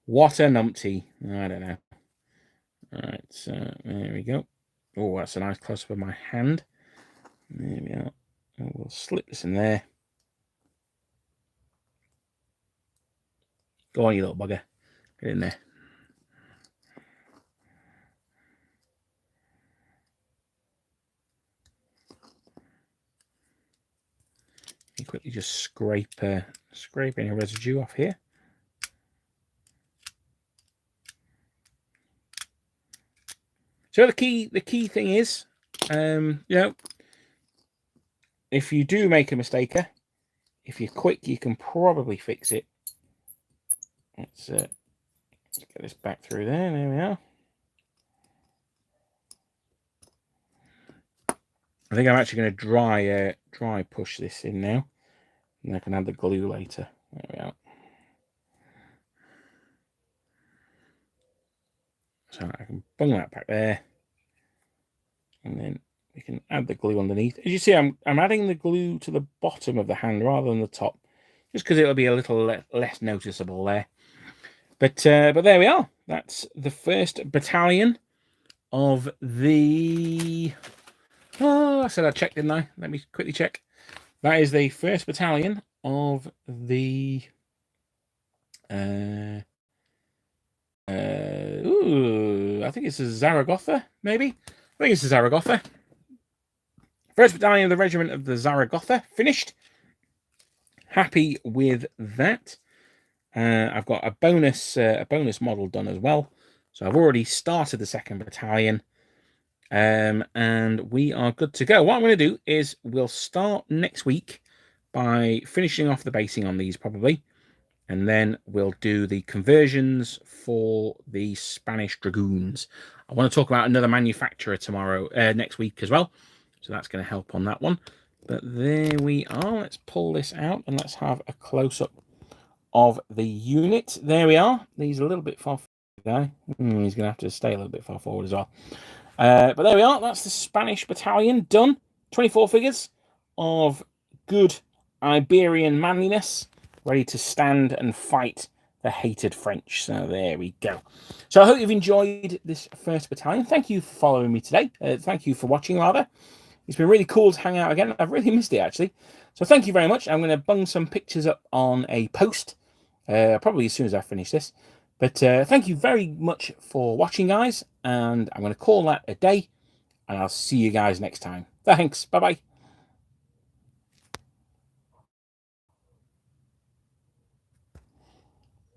What a numpty. I don't know. All right, so there we go. Oh, that's a nice close-up of my hand. There we are. We'll slip this in there. Go on, you little bugger. Get in there. You quickly just scrape any residue off here. So the key thing is, you know, if you do make a mistake, if you're quick, you can probably fix it. Let's get this back through there. There we are. I think I'm actually going to dry push this in now, and I can add the glue later. There we are. So I can bung that back there, and then we can add the glue underneath. As you see, I'm adding the glue to the bottom of the hand rather than the top, just because it'll be a little less noticeable there. But there we are. That's the 1st Battalion of the... Oh, I said I checked, didn't I? Let me quickly check. That is the 1st Battalion of the... I think it's a Zaragoza, maybe? I think it's a Zaragoza. 1st Battalion of the Regiment of the Zaragoza. Finished. Happy with that. I've got a bonus model done as well. So I've already started the 2nd Battalion. And we are good to go. What I'm going to do is we'll start next week by finishing off the basing on these probably. And then we'll do the conversions for the Spanish Dragoons. I want to talk about another manufacturer next week as well. So that's going to help on that one. But there we are. Let's pull this out and let's have a close-up of the unit. There we are. He's a little bit far forward. He's going to have to stay a little bit far forward as well. But there we are. That's the Spanish Battalion done. 24 figures of good Iberian manliness, ready to stand and fight the hated French. So there we go. So I hope you've enjoyed this 1st Battalion. Thank you for following me today. Thank you for watching, rather. It's been really cool to hang out again. I've really missed it, actually. So thank you very much. I'm going to bung some pictures up on a post, probably as soon as I finish this. But thank you very much for watching, guys. And I'm going to call that a day. And I'll see you guys next time. Thanks. Bye-bye.